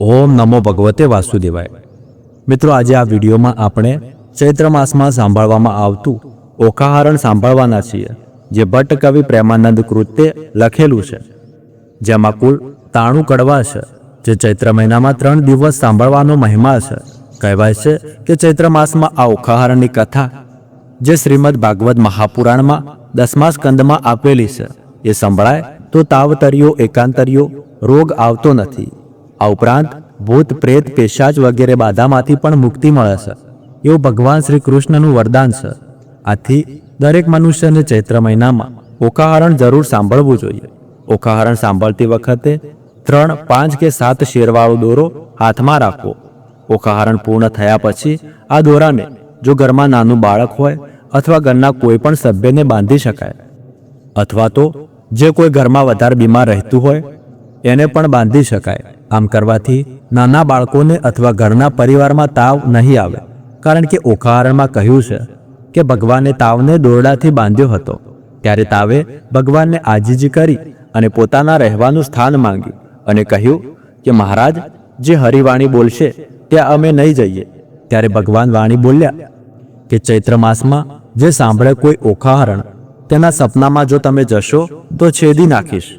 ઓમ નમો ભગવતે વાસુદેવાય। મિત્રો, આજે આ વિડીયોમાં આપણે ચૈત્ર માસમાં સાંભળવામાં આવતું ઓખાહરણ સાંભળવાના છીએ, જે ભટ્ટ કવિ પ્રેમાનંદ કૃતે લખેલું છે, જેમાં કુલ 93 કડવા છે, જે ચૈત્ર મહિનામાં 3 દિવસ સાંભળવાનો મહિમા છે। કહેવાય છે કે ચૈત્ર માસમાં આ ઓખાહરણની કથા, જે શ્રીમદ ભાગવત મહાપુરાણમાં 10મા સ્કંદમાં આપેલી છે, એ સંભળાય તો તાવતરીઓ, એકાંતરીઓ, રોગ આવતો નથી। આ ઉપરાંત ભૂત, પ્રેત, પેશાચ વગેરે બાધામાંથી પણ મુક્તિ મળે છે, એવું ભગવાન શ્રી કૃષ્ણનું વરદાન છે। આથી દરેક મનુષ્યને ચૈત્ર મહિનામાં ઓખાહરણ જરૂર સાંભળવું જોઈએ। ઓખાહરણ સાંભળતી વખતે 3, 5 કે 7 શેરવાળો દોરો હાથમાં રાખવો। ઓખાહરણ પૂર્ણ થયા પછી આ દોરાને જો ઘરમાં નાનું બાળક હોય અથવા ઘરના કોઈ પણ સભ્યને બાંધી શકાય, અથવા તો જે કોઈ ઘરમાં વધારે બીમાર રહેતું હોય એને પણ બાંધી શકાય। આમ કરવાથી નાના બાળકોને અથવા ઘરના પરિવારમાં તાવ નહીં આવે, કારણ કે ઓખાહરણમાં કહ્યું છે કે ભગવાને તાવને દોરડાથી બાંધ્યો હતો। ત્યારે તાવે ભગવાનને આજીજી કરી અને પોતાના રહેવાનું સ્થાન માંગ્યું અને કહ્યું કે મહારાજ, જે હરિવાણી બોલશે ત્યાં અમે નહીં જઈએ। ત્યારે ભગવાન વાણી બોલ્યા કે ચૈત્ર માસમાં જે સાંભળે કોઈ ઓખાહરણ, તેના સપનામાં જો તમે જશો તો છેદી નાખીશ।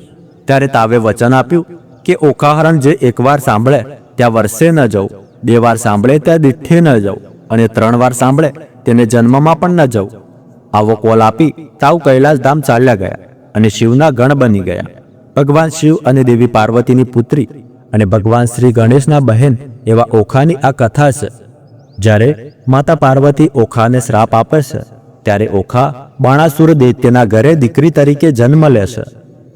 ત્યારે તાવે વચન આપ્યું કે ઓખાહરણ જે એકવાર સાંભળે ત્યાં વર્ષે ન જવું, 2 વાર સાંભળે ત્યાં દીઠે ન જવું, અને 3 વાર સાંભળે તેને જન્મમાં પણ ન જવું। આવો કોલ આપી તાવ કૈલાસ ધામ ચાલ્યા ગયા અને શિવના ગણ બની ગયા। ભગવાન શિવ અને દેવી પાર્વતીની પુત્રી અને ભગવાન શ્રી ગણેશના બહેન એવા ઓખાની આ કથા છે। જ્યારે માતા પાર્વતી ઓખાને શ્રાપ આપે છે, ત્યારે ઓખા બાણાસુર દૈત્યના ઘરે દીકરી તરીકે જન્મ લે છે।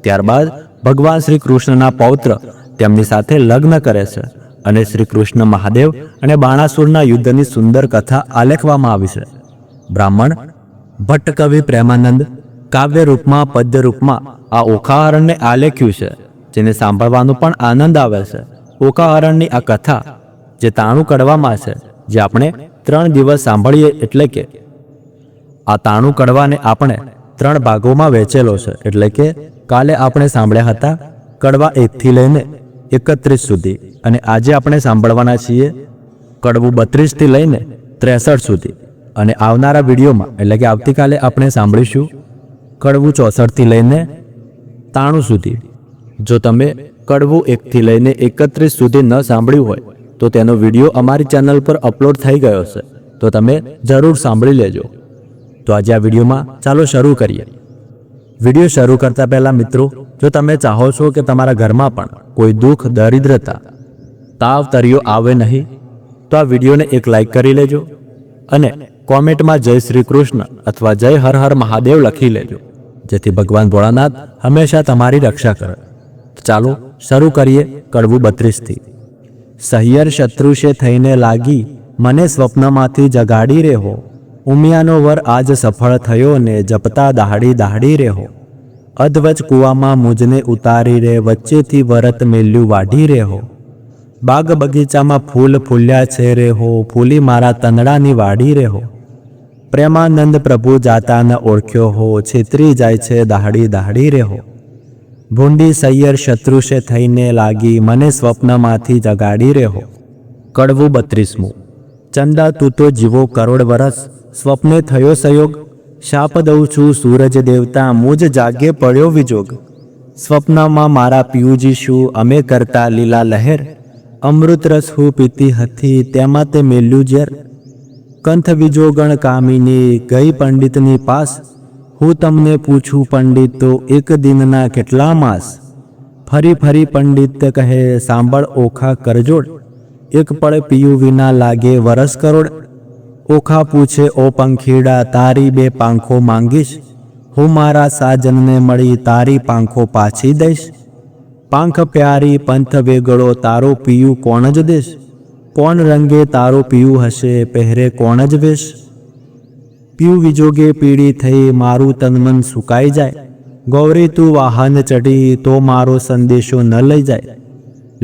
ત્યારબાદ ભગવાન શ્રી કૃષ્ણના પૌત્ર તેમની સાથે લગ્ન કરે છે, અને શ્રી કૃષ્ણ મહાદેવ અને બાણાસુરના યુદ્ધની સુંદર કથા આલેખવામાં આવી છે। બ્રાહ્મણ ભટ્ટ કવિ પ્રેમાનંદ કાવ્ય રૂપમાં, પદ્ય રૂપમાં આ ઓખાહરણને આલેખ્યું છે, જેને સાંભળવાનો પણ આનંદ આવે છે। ઓખાહરણની આ કથા જે 93 કડવામાં છે, જે આપણે 3 દિવસ સાંભળીએ, એટલે કે આ 93 કડવાને આપણે 3 ભાગોમાં વહેંચેલો છે। એટલે કે કાલે આપણે સાંભળ્યા હતા કડવા 1 થી લઈને 31 સુધી, અને આજે આપણે સાંભળવાના છીએ કડવું 32 થી લઈને 63 સુધી, અને આવનારા વિડીયોમાં એટલે કે આવતીકાલે આપણે સાંભળીશું કડવું 64 થી લઈને 93 સુધી। જો તમે કડવું 1 થી લઈને 31 સુધી ન સાંભળ્યું હોય તો તેનો વિડીયો અમારી ચેનલ પર અપલોડ થઈ ગયો છે, તો તમે જરૂર સાંભળી લેજો। તો આજે આ વિડીયોમાં ચાલો શરૂ કરીએ। વિડીયો શરૂ કરતા પહેલાં મિત્રો, જો તમે ચાહો છો કે તમારા ઘરમાં પણ કોઈ દુઃખ, દરિદ્રતા, તાવ તરીઓ આવે નહીં, તો આ વિડીયોને એક લાઈક કરી લેજો અને કોમેન્ટમાં જય શ્રી કૃષ્ણ અથવા જય હર હર મહાદેવ લખી લેજો, જેથી ભગવાન ભોળાનાથ હંમેશા તમારી રક્ષા કરે। તો ચાલો શરૂ કરીએ કડવું 32 થી। સહિયર શત્રુષે થઈને લાગી, મને સ્વપ્નમાંથી જગાડી રેહો, ઉમિયાનો વર આજ સફળ થયો ને જપતા દાહડી દાહડી રેહો, અધવચ કૂવામાં મુજને ઉતારી રે, વચ્ચેથી વરત મેલ્યું વાઢી રેહો, બાગ બગીચામાં ફૂલ ફૂલ્યા છે રેહો, ફૂલી મારા તંદડાની વાડી રેહો, પ્રેમાનંદ પ્રભુ જાતા ન ઓળખ્યો હો, છેતરી જાય છે દાહડી દાહડી રેહો, ભૂંડી સૈયર શત્રુષે થઈને લાગી, મને સ્વપ્નમાંથી જગાડી રેહો। કડવું 32મું। ચંદા તું તો જીવો કરોડ વરસ, સ્વપ્ને થયો સયોગ, શાપ દઉં છું સૂરજ દેવતા, મુજ જાગે પડ્યો વિજોગ, સ્વપ્નમાં મારા પિયુજી શું અમે કરતા લીલા લહેર, અમૃત રસ હું પીતી હતી તેમાં તે મેલ્યું ઝેર, કંથ વિજોગણ કામિની ગઈ પંડિતની પાસ, હું તમને પૂછું પંડિતો એક દિનના કેટલા માસ, ફરી ફરી પંડિત કહે સાંભળ ઓખા કરજોડ, એક પળ પીયું વિના લાગે વરસ કરોડ, ઓખા પૂછે ઓ પંખીડા તારી 2 પાંખો માંગીશ, હું મારા સાજનને મળી તારી પાંખો પાછી દઈશ, પાંખ પ્યારી પંથ વેગળો તારો પીયું કોણ જ દેશ, કોણ રંગે તારો પીયું હશે પહેરે કોણ જ વેશ, પીયું વિજોગે પીડી થઈ મારું તનમન સુકાઈ જાય, ગૌરી તું વાહન ચઢી તો મારો સંદેશો ન લઈ જાય,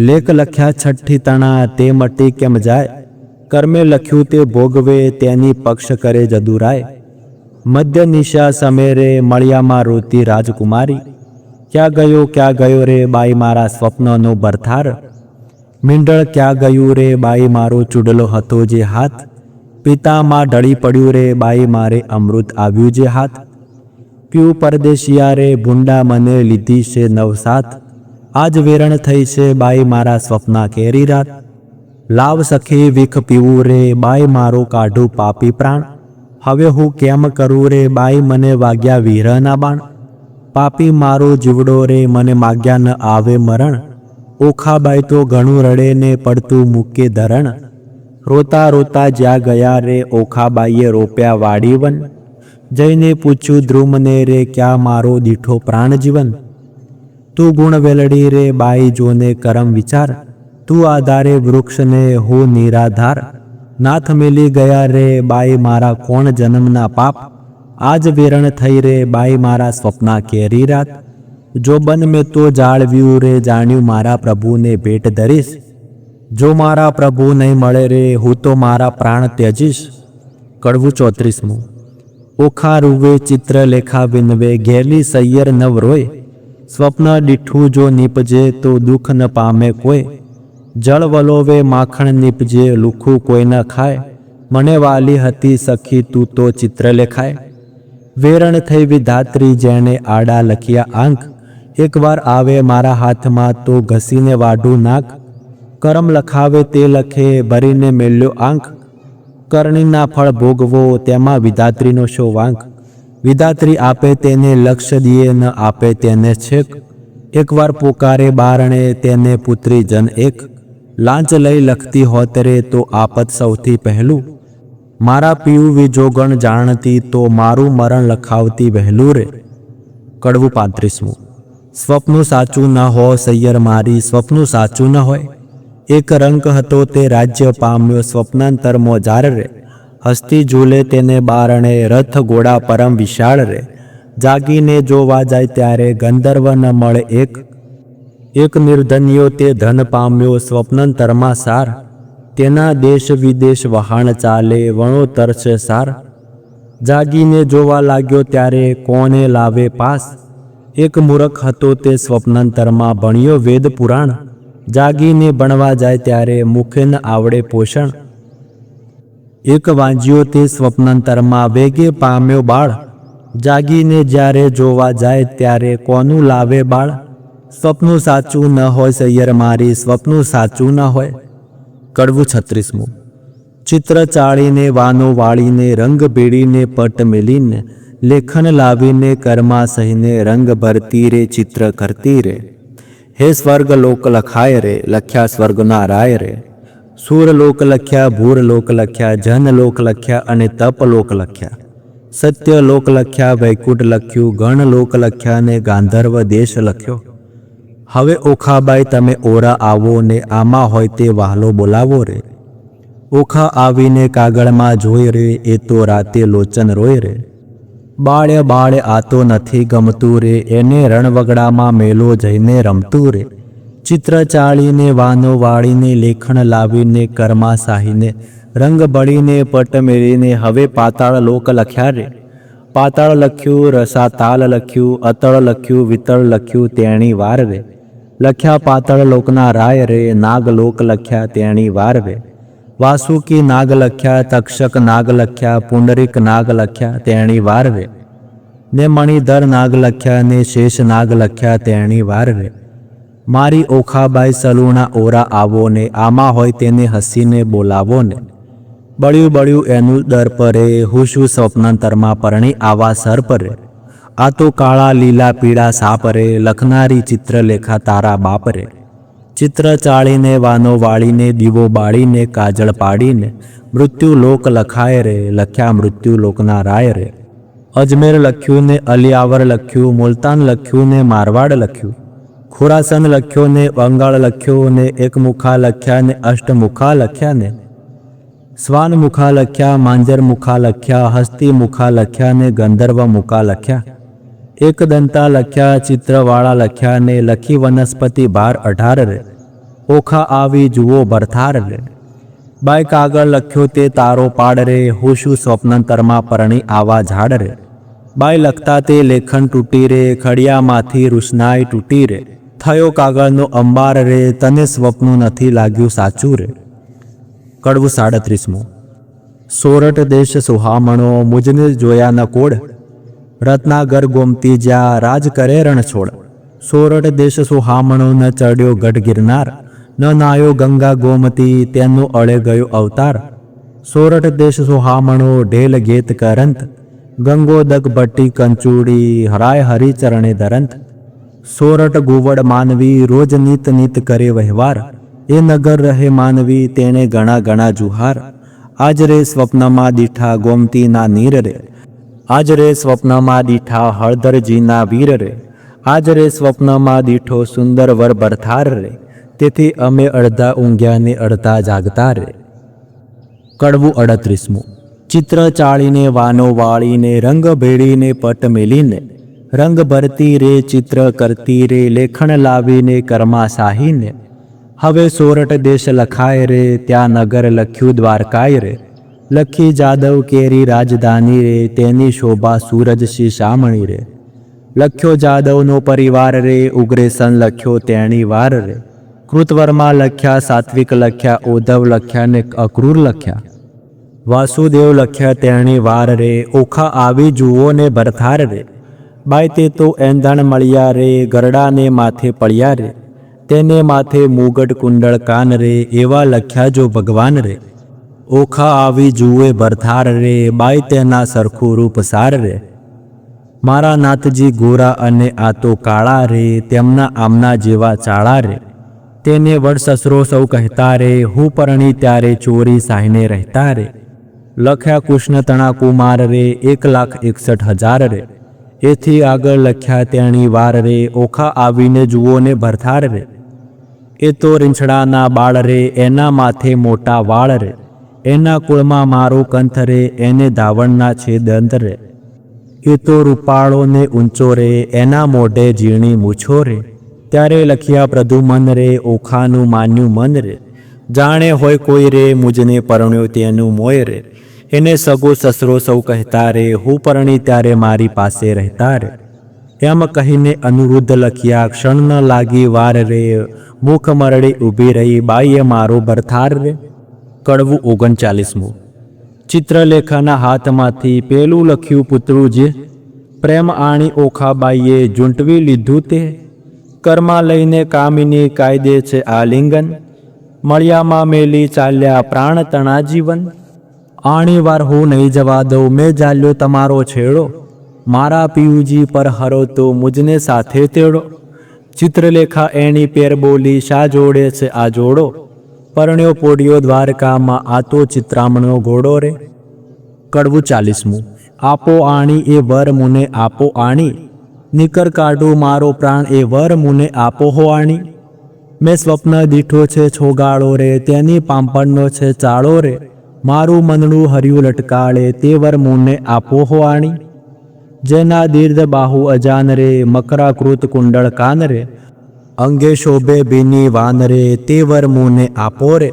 લેખ લખ્યા 6 તણા તે મટી કેમ જાય, કર્મે લખ્યું તે ભોગવે તેની પક્ષ કરે જદુરાય, મધ્ય નિશા સમેરે મળ્યામાં રોતી રાજકુમારી, ક્યાં ગયો રે બાઈ મારા સ્વપ્નનો ભરથાર, મીંડળ ક્યાં ગયું રે બાઈ મારો ચૂડલો હતો જે હાથ, પિતામાં ઢળી પડ્યું રે બાઈ મારે અમૃત આવ્યું જે હાથ, પીવું પરદેશિયા રે ભૂંડા મને લીધી છે નવસાથ, આજ વેરણ થઈ છે બાઈ મારા સ્વપ્ના કેરી રાત, લાવ સખી વિખ પીવું રે બાઈ મારો કાઢું પાપી પ્રાણ, હવે હું કેમ કરું રે બાઈ મને વાગ્યા વીરના બાણ, પાપી મારો જીવડો રે મને માગ્યા ન આવે મરણ, ઓખાબાઈ તો ઘણું રડે ને પડતું મૂકે ધરણ, રોતા રોતા જ્યાં ગયા રે ઓખાબાઈએ રોપ્યા વાડી વન, જઈને પૂછ્યું ધ્રુમને રે ક્યાં મારો દીઠો પ્રાણ જીવન, તું ગુણ વેલડી રે બાઈ જોને કરમ વિચાર, તું આધારે વૃક્ષને હું નિરાધાર, નાથ મેલી ગયા રે બાઈ મારા કોણ જન્મના પાપ, આજ વેરણ થઈ રે બાઈ મારા સ્વપ્ના કેરી રાત, જો બન મેં તો જાળવ્યું રે જાણ્યું મારા પ્રભુને ભેટ ધરીશ, જો મારા પ્રભુ નહીં મળે રે હું તો મારા પ્રાણ ત્યજીશ. કડવું 34મું. ઓખા રૂવે ચિત્રલેખા વિનવે ઘેલી સૈયર નવ રોય, સ્વપ્ન દીઠું જો નીપજે તો દુઃખ ન પામે કોઈ, જળ વલોવે માખણ નીપજે લુખું કોઈ ન ખાય, મને વાલી હતી સખી તું તો ચિત્રલેખાય, વેરણ થઈ વિધાત્રી જેણે આડા લખ્યા આંખ, એકવાર આવે મારા હાથમાં તો ઘસીને વાઢું નાક, કરમ લખાવે તે લખે ભરીને મેલ્યો આંખ, કરણીના ફળ ભોગવો તેમાં વિધાત્રીનો શો વાંક, વિધાત્રી આપે તેને લક્ષ દિયે ન આપે તેને છેક, એકવાર પોકારે બારણે તેને પુત્રી જન એક, લાંચ લઈ લખતી હોત રે તો આપત સૌથી પહેલું, મારા પીવું વિજોગણ જાણતી તો મારું મરણ લખાવતી વહેલું રે. કડવું 35મું. સ્વપ્નું સાચું ન હોય સૈયર મારી સ્વપ્નું સાચું ન હોય, એક રંક હતો તે રાજ્ય પામ્યો સ્વપ્નાંતરમો જાર રે, હસ્તી ઝૂલે તેને બારણે રથ ઘોડા પરમ વિશાળ રે, જાગીને જોવા જાય ત્યારે ગંધર્વ ન મળે એક, એક નિર્ધન્યો તે ધન પામ્યો સ્વપ્નાંતરમાં સાર, તેના દેશ વિદેશ વહાણ ચાલે વણો તરસે સાર, જાગીને જોવા લાગ્યો ત્યારે કોને લાવે પાસ, એક મૂરખ હતો તે સ્વપ્નાંતરમાં ભણ્યો વેદ પુરાણ, જાગીને ભણવા જાય ત્યારે મુખે ન આવડે પોષણ, એક વાંજ્યો તે સ્વપ્નાંતરમાં વેગે પામ્યો બાળ, જાગીને જ્યારે જોવા જાય ત્યારે કોનું લાવે બાળ, સ્વપ્નું સાચું ન હોય સૈયર મારી સ્વપ્નું સાચું ન હોય. કડવું 36મું. ચિત્ર ચાળીને વાનો વાળીને રંગ બેડીને પટ મેલીને, લેખન લાવીને કર્મા સહીને રંગ ભરતી રે ચિત્ર કરતી રે, હે સ્વર્ગ લોક લખાય રે લખ્યા સ્વર્ગના રાય રે, સૂર લોક લખ્યા ભૂર લોક લખ્યા જન લોક લખ્યા અને તપ લોક લખ્યા, સત્ય લોક લખ્યા વૈકુંઠ લખ્યું ગણ લોક લખ્યા ને ગાંધર્વ દેશ લખ્યો, હવે ઓખાબાઈ તમે ઓરા આવો ને આમાં હોય તે વહાલો બોલાવો રે, ઓખા આવીને કાગળમાં જોઈ રે એ તો રાતે લોચન રોય રે, બાળે બાળે આ તો નથી ગમતું રે એને રણવગડામાં મેલો જઈને રમતું રે, ચિત્ર ચાળીને વાનો વાળીને લેખણ લાવીને કર્મા સાહીને રંગ બળીને પટ મેળીને હવે પાતાળ લોક લખ્યા રે, પાતાળ લખ્યું રસાતાલ લખ્યું અતળ લખ્યું વિતળ લખ્યું તેણી વાર રે, લખ્યા પાતાળ લોકના રાય રે નાગ લોક લખ્યા તેણી વાર રે, વાસુકી નાગ લખ્યા તક્ષક નાગ લખ્યા પુંડરીક નાગ લખ્યા તેણી વાર રે, ને મણિધર નાગ લખ્યા ને શેષ નાગ લખ્યા તેણી વાર રે, મારી ઓખાબાઈ સલુણા ઓરા આવો ને આમાં હોય તેને હસીને બોલાવો ને, બળ્યું બળ્યું એનું દર પરે હું શું સ્વપ્નાંતરમાં પરણી આવા સર પરે, આ તો કાળા લીલા પીળા સાપ રે લખનારી ચિત્રલેખા તારા બાપ રે, ચિત્ર ચાળીને વાનો વાળીને દીવો બાળીને કાજળ પાડીને મૃત્યુ લોક લખાય રે લખ્યા મૃત્યુ લોકના રાય રે, અજમેર લખ્યું ને અલિયાવર લખ્યું મુલતાન લખ્યું ને મારવાડ લખ્યું, ખુરાસન લખ્યો ને બંગાળ લખ્યો ને એકમુખા લખ્યા ને અષ્ટમુખા લખ્યા ને સ્વાન મુખા લખ્યા માંજર મુખા લખ્યા હસ્તી મુખા લખ્યા ને ગંધર્વ મુખા લખ્યા, એક દંતા લખ્યા ચિત્રવાળા લખ્યા ને લખી વનસ્પતિ ભાર 18 રે, ઓખા આવી જુઓ ભરથાર રે, બાય કાગળ લખ્યો તે તારો પાડ રે હું શું સ્વપ્નાંતરમાં પરણી આવા ઝાડ રે, બાય લખતા તે લેખન તૂટી રે ખડિયામાંથી રૂસનાઈ તૂટી રે, થયો કાગળનો અંબાર રે, તને સ્વપ્નું નથી લાગ્યું સાચું રે. કડવું 37. સોરઠ દેશ સુહામણો, મુજને જોયા ન કોડ, રત્નાગર ગોમતી જ્યાં રાજ કરે રણછોડ. સોરઠ દેશ સુહામણો, ન ચડ્યો ગઢ ગિરનાર, ન નાયો ગંગા ગોમતી, તેનું અળે ગયો અવતાર. સોરઠ દેશ સુહામણો, ઢેલ ગેત કરંત, ગંગોદક ભટ્ટી કંચુડી, હરાય હરિ ચરણે ધરંત. સોરઠ ગુવડ માનવી, રોજ નીત નીત કરે વહેવાર, એ નગર રહે માનવી, તેને ઘણા ઘણા જુહાર. આજ રે સ્વપ્નમાં દીઠા ગોમતીના નીર રે, આજ રે સ્વપ્નમાં દીઠા હળદરજીના વીર રે, આજ રે સ્વપ્નમાં દીઠો સુંદર વર ભરથાર રે, તેથી અમે અડધા ઊંઘ્યા ને અડધા જાગતા રે. કડવું 38. ચિત્ર ચાળીને વાનો વાળીને, રંગ ભેળીને પટ મેલીને, રંગ ભરતી રે ચિત્ર કરતી રે, લેખણ લાવીને કર્મા સાહીને. હવે સોરઠ દેશ લખાય રે, ત્યાં નગર લખ્યું દ્વારકાય રે, લખી જાદવ કેરી રાજધાની રે, તેની શોભા સૂરજ શીશામણી રે. લખ્યો જાદવનો પરિવાર રે, ઉગ્રેસન લખ્યો તેણી વાર રે, કૃતવર્મા લખ્યા, સાત્વિક લખ્યા, ઓધવ લખ્યા ને અક્રૂર લખ્યા, વાસુદેવ લખ્યા તેણી વાર રે, ઓખા આવી જુઓ ને ભરથાર રે. બાય તે તો એંધણ મળ્યા રે, ગરડાને માથે પડ્યા રે, તેને માથે મુગટ કુંડળ કાન રે, એવા લખ્યા જો ભગવાન રે. ઓખા આવી જુએ ભરથાર રે, બાય તેના સરખું રૂપ સાર રે. મારા નાથજી ગોરા અને આ તો કાળા રે, તેમના આમના જેવા ચાળા રે, તેને વડ સસરો સૌ કહેતા રે, હું પરણી ત્યારે ચોરી સાહીને રહેતા રે. લખ્યા કૃષ્ણ તણા કુમાર રે, 1,61,000 રે, એથી આગળ લખ્યા તેણી વાર રે, ઓખા આવીને જુઓ ને ભરથાર રે. એ તો રીંછડાના બાળ રે, એના માથે મોટા વાળ રે, એના કુળમાં મારો કંથ રે, એને ધાવણના છે દંત રે. એ તો રૂપાળો ને ઊંચો રે, એના મોઢે ઝીણી મૂછો રે, ત્યારે લખ્યા પ્રધુમન રે, ઓખાનું માન્યું મન રે. જાણે હોય કોઈ રે, મુજને પરણ્યો તેનું મોય રે, એને સગો સસરો સૌ કહેતા રે, હું પરણી ત્યારે મારી પાસે રહેતા રે. એમ કહીને અનુરુદ્ધ લખ્યા, ક્ષણ ન લાગી વાર રે, મુખ મરડી ઊભી રહી, બાઈએ મારો ભરથાર રે. કડવું 39. ચિત્રલેખાના હાથમાંથી પેલું લખ્યું પુતળું જે, પ્રેમ આણી ઓખાબાઈએ ઝૂંટવી લીધું તે, કર્મા લઈને કામિની કાયદે છે આલિંગન, મળ્યામાં મેલી ચાલ્યા પ્રાણ તણા જીવન. આણી વાર હું નહીં જવા દઉં, મેં જાલ્યો તમારો છેડો, મારા પિયુજી પર હરો તો મુજને સાથે તેડો. ચિત્રલેખા એની પેર બોલી, શા જોડે છે આ જોડો, પરણ્યો પોડ્યો દ્વારકામાં, આ તો ચિત્રામણનો ઘોડો રે. કડવું 40. આપો આણી એ વર મુને આપો આણી, નિકર કાઢું મારો પ્રાણ એ વર મુને આપો હો આણી. મેં સ્વપ્ન દીઠો છે છોગાળો રે, તેની પાંપણનો છે ચાળો રે, મારું મનડું હર્યું લટકાળે, તે વર મુને આપો હો આણી. જેના દીર્ઘ બાહુ અજાન રે, મકરાકૃત કુંડળ કાન રે, અંગે શોભે ભીની વાન રે, તે વર મુને આપો રે.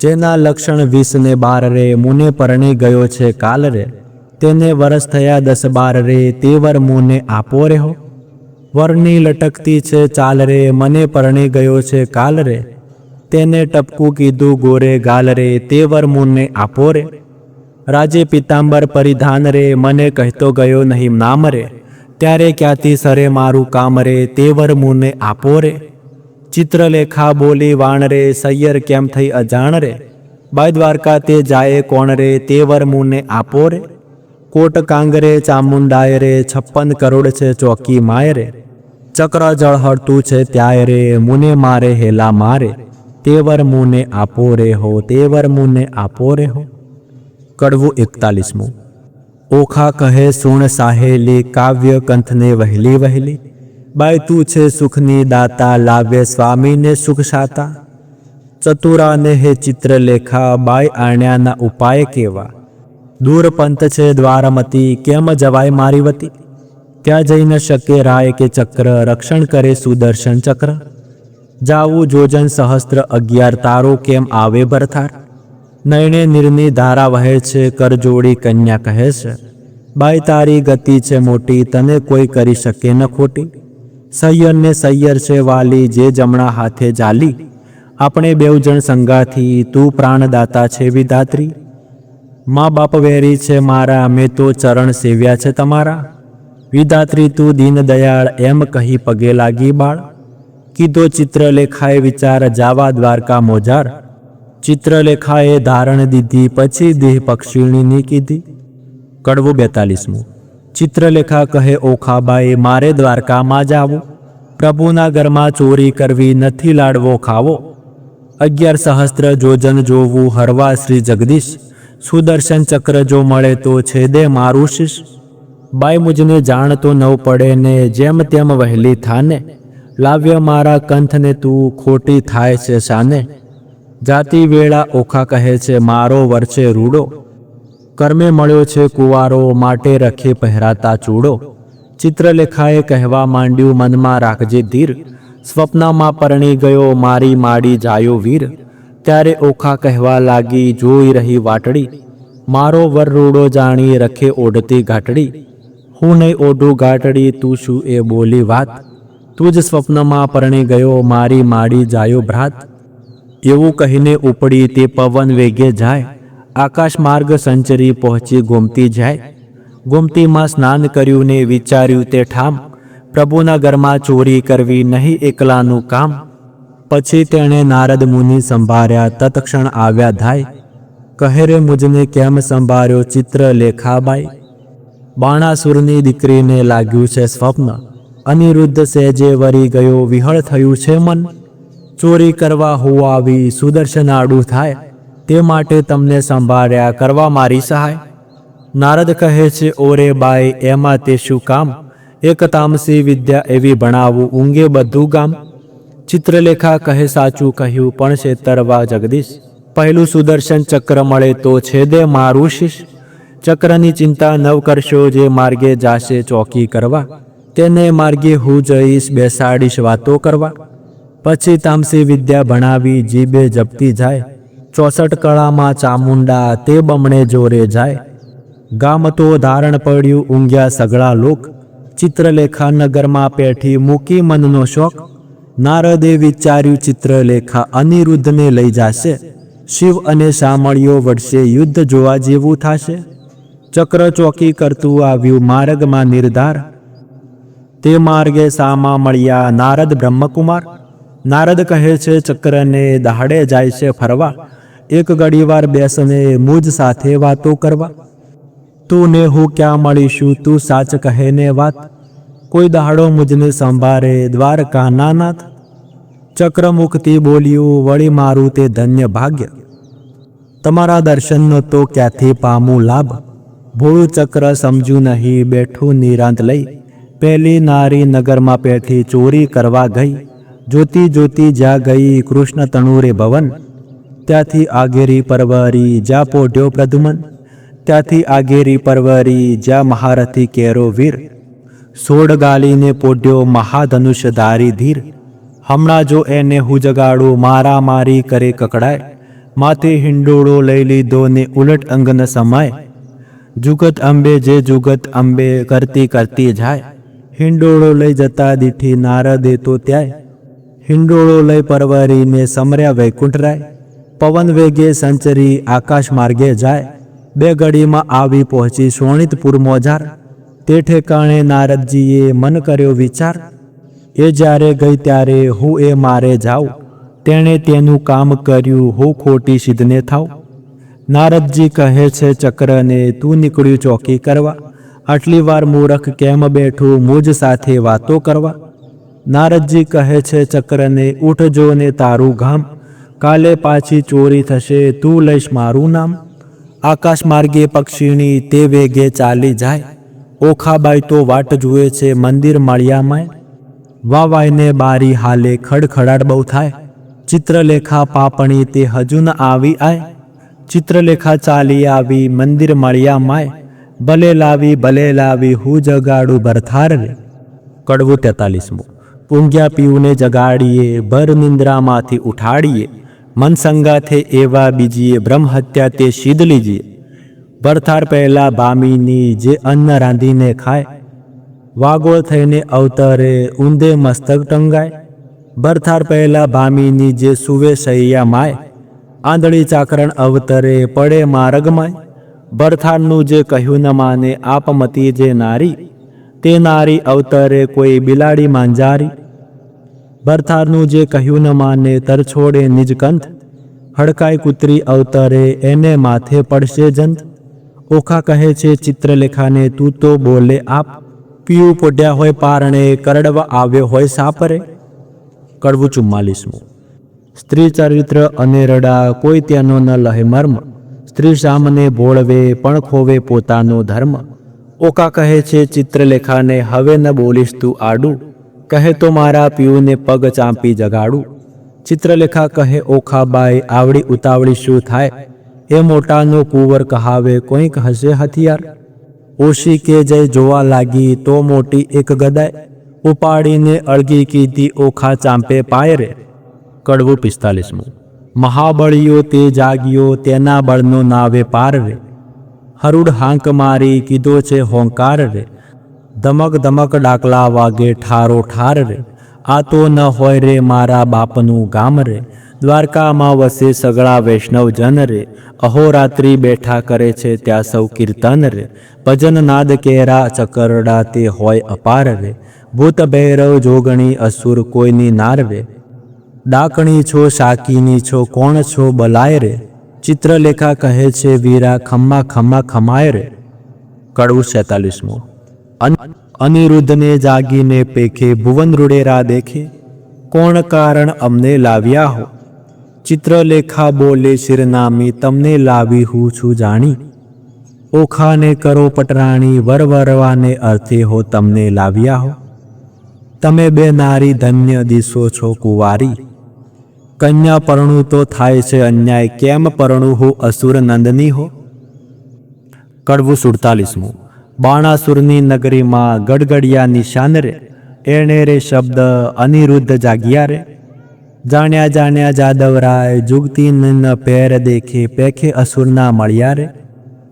જેના લક્ષણ 20 ને 12 રે, મુને પરણી ગયો છે કાલ રે, તેને વરસ થયા 10-12 રે, તે વર મુને આપો રે હો. વરની લટકતી છે ચાલ રે, મને પરણી ગયો છે કાલ રે, તેને ટપકું કીધું ગોરે ગાલ રે, તે વર મુને આપો રે. રાજે પિતાંબર પરિધાન રે, મને કહેતો ગયો નહીં નામ રે, ત્યારે ક્યાંથી સરે મારું કામ રે, તે વર મુને આપો રે. ચિત્રલેખા બોલી વાણ રે, સૈયર કેમ થઈ અજાણ રે, બાય દ્વારકા તે જાય કોણ રે, તે વર મુને આપો રે. કોટ કાંગરે ચામુંડાય રે, 56 કરોડ છે ચોકી માય રે, ચક્ર જળ હળતું છે ત્યાય રે, મુને મારે હેલા મારે, તે વર મુને આપો રે હો, તે વર મુને આપો રે હો. કડવું 41. ઓખા કહે સુણ સાહેલી, કાવ્ય કંથને વહેલી વહેલી, બાય તું છે સુખની દાતા, લાવે સ્વામીને સુખ સાતા. ચતુરાને હે ચિત્રલેખા, બાય આણ્યાના ઉપાય કેવા, દૂર પંથ છે દ્વારમતી, કેમ જવાય મારી વતી. ત્યાં જઈ ન શકે રાય કે ચક્ર, રક્ષણ કરે સુદર્શન ચક્ર. જાવું જોજન સહસ્ત્ર 11, તારો કેમ આવે ભરથાર. નયણે નીરની ધારા વહે છે, કરજોડી કન્યા કહે છે, બાઈ તારી ગતિ છે મોટી, તને કોઈ કરી શકે ન ખોટી. સૈયર ને સૈયર છે વાલી, જે જમણા હાથે જાલી. આપણે બેઉ જણ સંગાથી, તું પ્રાણદાતા છે વિધાત્રી. મા બાપ વેરી છે મારા, મેં તો ચરણ સેવ્યા છે તમારા. વિધાત્રી તું દીન દયાળ, એમ કહી પગે લાગી બાળ. કીધો ચિત્રલેખાએ વિચાર, જાવા દ્વારકા મોજાર. ચિત્રલેખાએ ધારણ દીધી, પછી દેહ પક્ષીણીની કીધી. કડવું 42. ચિત્રલેખા કહે ઓખાબાઈ, મારે દ્વારકામાં જાવું. પ્રભુના ઘરમાં ચોરી કરવી, નથી લાડવો ખાવો. 11 સહસ્ત્ર જોજન જોવું, હરવા શ્રી જગદીશ. સુદર્શન ચક્ર જો મળે તો છેદે મારું શીશ. બાઈ મુજને જાણ તો નવ પડે ને, જેમ તેમ વહેલી થાને. લાવ્ય મારા કંથને તું, ખોટી થાય છે શાને. જાતિ વેળા ઓખા કહે છે, મારો વરસે રૂડો. કર્મે મળ્યો છે કુવારો, માટે રખે પહેરાતા ચૂડો. ચિત્રલેખાએ કહેવા માંડ્યું, મનમાં રાખજે ધીર. સ્વપ્નમાં પરણી ગયો, મારી માડી જાયો વીર. ત્યારે ઓખા કહેવા લાગી, જોઈ રહી વાટડી. મારો વર રૂડો જાણી, રખે ઓઢતી ઘાટડી. હું નહીં ઓઢું ઘાટડી, તું શું એ બોલી વાત. તું જ સ્વપ્નમાં પરણી ગયો, મારી માડી જાયો ભ્રાત. એવું કહીને ઉપડી તે પવન વેગે જાય. આકાશ માર્ગ સંચરી પહોંચી ગોમતી જાય. ગોમતીમાં સ્નાન કર્યું ને વિચાર્યું તે ઠામ. પ્રભુના ઘરમાં ચોરી કરવી, નહીં એકલાનું કામ. પછી તેણે નારદ મુનિ સંભાળ્યા, તત્ક્ષણ આવ્યા ધાય. કહે રે મુજને કેમ સંભાળ્યો ચિત્રલેખાબાઈ. બાણાસુરની દીકરીને લાગ્યું છે સ્વપ્ન. અનિરુદ્ધ સહેજે વરી ગયો, વિહળ થયું છે મન. ચોરી કરવા હું આવી, સુદર્શન આડું થાય. તે માટે તમને સંભાળ્યા, કરવા મારી સહાય. નારદ કહે છે ઓરે બાઈ, એમાં તે શું કામ. એક તામસી વિદ્યા એવી ભણાવું, ઊંઘે બધું ગામ. ચિત્રલેખા કહે સાચું કહ્યું, પણ છેતરવા જગદીશ. પહેલું સુદર્શન ચક્ર મળે તો છેદે મારું શીશ. ચક્રની ચિંતા નવ કરશો, જે માર્ગે જાશે ચોકી કરવા. તેને માર્ગે હું જઈશ, બેસાડીશ વાતો કરવા. પછી તામસી વિદ્યા ભણાવી, જીભે જપતી જાય. 64 કળામાં ચામુંડા, તે બમણે જોરે જાય. ગામ તો ધારણ પડ્યું, ઊંઘ્યા સગળા લોક. ચિત્રલેખા નગરમાં પેઠી, મૂકી મનનો શોખ. નારદે વિચાર્યું ચિત્રલેખા, અનિરુદ્ધને લઈ જાશે. શિવ અને શામળીઓ વડશે, યુદ્ધ જોવા જેવું થશે. ચક્ર ચોકી કરતું આવ્યું, માર્ગમાં નિર્ધાર. તે માર્ગે સામા મળ્યા નારદ બ્રહ્મકુમાર. નારદ કહે છે ચક્રને, દહાડે જાય છે ફરવા. એક ઘડીવાર બેસને મુજ સાથે વાતો કરવા. તું ને હું ક્યાં મળીશું, તું સાચ કહે ને વાત. કોઈ દહાડો મુજને સંભાળે, દ્વારકાના નાથ. ચક્રમુખથી બોલ્યું, વળી મારું તે ધન્ય ભાગ્ય. તમારા દર્શનનો તો ક્યાંથી પામું લાભ. ભોળું ચક્ર સમજ્યું નહીં, બેઠું નિરાંત લઈ. પહેલી નારી નગરમાં પેઠી, ચોરી કરવા ગઈ. જોતી જોતી જ્યાં ગઈ, કૃષ્ણ તણુરે ભવન. ત્યાંથી આગેરી પરવરી, જ્યાં પોઢ્યો પ્રદ્યુમન. ત્યાંથી આગેરી પરવરી, જ્યાં મહારથી કેરો વીર. 16 ગાલીને પોઢ્યો, મહાધનુષધારી ધીર. હમણાં જો એને હું જગાડું, મારા મારી કરે કકડાય. માથે હિંડોળો લઈ લીધો ને ઉલટ અંગન સમાય. જુગત અંબે જે જુગત અંબે, કરતી કરતી જાય. હિંડોળો લઈ જતા દીઠી, નારદે તો ત્યાંય. હિંડોળો લઈ પરવરીને સમર્યા વૈકુંઠરાય. પવન વેગે સંચરી, આકાશ માર્ગે જાય. 2 ઘડીમાં આવી પહોંચી શોણિતપુર મોજાર. તે ઠેકાણે નારદજીએ મન કર્યો વિચાર. એ જ્યારે ગઈ ત્યારે હું એ મારે જાઉં. તેણે તેનું કામ કર્યું, હું ખોટી સિદ્ધને થાઉં. નારદજી કહે છે ચક્રને, તું નીકળ્યું ચોકી કરવા. આટલી વાર મૂરખ કેમ બેઠું, મુજ સાથે વાતો કરવા. નારદજી કહે છે ચક્રને, ઉઠજો ને તારું ગામ. કાલે પાછી ચોરી થશે, તું લઈશ મારું નામ. આકાશ માર્ગે પક્ષીણી, તે વેગે ચાલી જાય. ઓખાબાઈ તો વાટ જુએ છે, મંદિર માળિયામાં. વાવાઈને બારી હાલે, ખડખડાટ બહુ થાય. ચિત્રલેખા પાપણી, તે હજુ ન આવી આય. ચિત્રલેખા ચાલી આવી, મંદિર માળિયામાં. ભલે લાવી, હું જગાડું ભરથાર રે. કડવું 43. ઊંઘ્યા પીઉને જગાડીએ, ભર નિંદ્રામાંથી ઉઠાડીએ. મન સંગાથે એવા બીજીએ, બ્રહ્મ હત્યા તે સિદ્ધ લીજીએ. ભરથાર પહેલા બામીની, જે અન્ન રાંધીને ખાય. વાગોળ થઈને અવતરે ઊંધે મસ્તક ટંગાય, ભરથાર પહેલા ભામીની જે સુવે સૈયા માય, આંધળી ચાકરણ અવતરે પડે માર્ગમાય, ભરથારનું જે કહ્યું ન માને આપમતી જે નારી, તે નારી અવતરે કોઈ બિલાડી માંજારી, ભરથારનું જે કહ્યું ન માને તરછોડે નિજકંથ, હડકાઈ કૂતરી અવતરે એને માથે પડશે જંત, ઓખા કહે છે ચિત્રલેખાને તું તો બોલે આપ, પીવું પોઢ્યા હોય પારણે કરડવા આવ્યો હોય સાપરે. કડવું 44. સ્ત્રી ચરિત્ર અનેરડા કોઈ તેનો ન લહે મર્મ, સ્ત્રી સામને બોળવે પણ ખોવે પોતાનો ધર્મ. ઓકા કહે છે ચિત્રલેખાને હવે ન બોલીશ તું આડું, કહે તો મારા પીઉને પગ ચાંપી જગાડું. ચિત્રલેખા કહે ઓખાબાઈ આવડી ઉતાવળી શું થાય, એ મોટાનો કુંવર કહાવે કોઈક હશે હથિયાર. ઓશી કે જય જોવા લાગી તો મોટી એક ગદાય, ઉપાડીને અળગી કીધી ઓખા ચાંપે પાય રે. કડવું 45. મહાબળિયો તે જાગ્યો તેના બળનો નાવે પાર રે, હરુડ હાંક મારી કીધો છે હોંકાર રે, ધમક ધમક ડાકલા વાગે ઠારો ઠાર રે, આ તો ન હોય રે મારા બાપનું ગામ રે, દ્વારકામાં વસે સગળા વૈષ્ણવજન રે, અહોરાત્રિ બેઠા કરે છે ત્યાં સૌ કીર્તન રે, ભજન નાદ કેરા ચકરડા તે હોય અપાર રે, ભૂત ભૈરવ જોગણી અસુર કોઈની નાર રે, ડાકણી છો શાકીની છો કોણ છો બલાય રે, ચિત્રલેખા કહે છે વીરા ખમ્મા ખમ્મા ખમાય રે. કડવું 46. અનિરુદ્ધને જાગીને પેખે ભુવન રૂડેરા દેખે, કોણ કારણ અમને લાવ્યા હો, ચિત્રલેખા બોલે શિરનામી તમને લાવી હું છું જાણી, ઓખાને કરો પટરાણી વરવરવાને અર્થે હો તમને લાવ્યા હો, તમે બે નારી ધન્ય દિશો છો કુંવારી, કન્યા પરણું તો થાય છે અન્યાય કેમ પરણું હું અસુર નંદની હો. કડવું 47. બાણાસુરની નગરીમાં ગડગડિયા નિશાન રે, એણે રે શબ્દ અનિરુદ્ધ જાગ્યા રે, જાણ્યા જાણ્યા જાદવરાય જુગતી ન પેર દેખે પેખે અસુરના મળ્યા રે,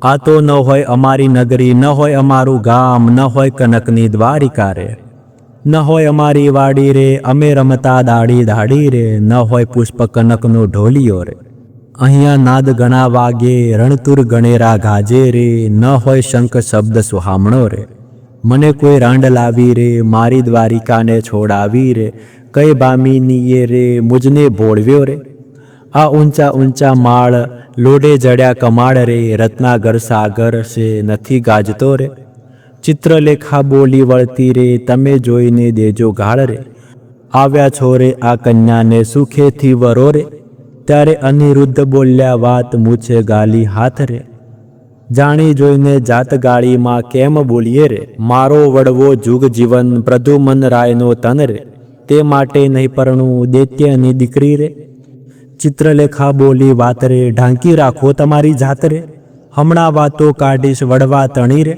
આ તો ન હોય અમારી નગરી ન હોય અમારું ગામ ન હોય કનકની દ્વારિકા રે, ન હોય અમારી વાડી રે અમે રમતા દાડી દાડી રે, ન હોય પુષ્પ કનકનો ઢોલિયો રે, અહીંયા નાદ ગણા વાગે રણતુર ગણેરા ગાજે રે, ન હોય શંખ શબ્દ સુહામણો રે, મને કોઈ રાંડ લાવી રે મારી દ્વારિકાને છોડાવી રે, કઈ બામીનીએ રે મુજને ભોળવ્યો રે, આ ઊંચા ઊંચા માળ લોડે જડ્યા કમાડ રે, રત્નાગર સાગર છે નથી ગાજતો રે, ચિત્રલેખા બોલી વળતી રે તમે જોઈને દેજો ગાળ રે, આવ્યા છો રે આ કન્યાને સુખેથી વરો રે, ત્યારે અનિરુદ્ધ બોલ્યા વાત મૂછે ગાલી હાથ રે, જાણી જોઈને જાત ગાળીમાં કેમ બોલીએ રે, મારો વડવો જુગ જીવન પ્રદ્યુમન રાયનો તન રે, તે માટે નહીં પરણું દૈત્યની દીકરી રે, ચિત્રલેખા બોલી વાત રે ઢાંકી રાખો તમારી જાત રે, હમણાં વાતો કાઢીશ વડવા તણી રે,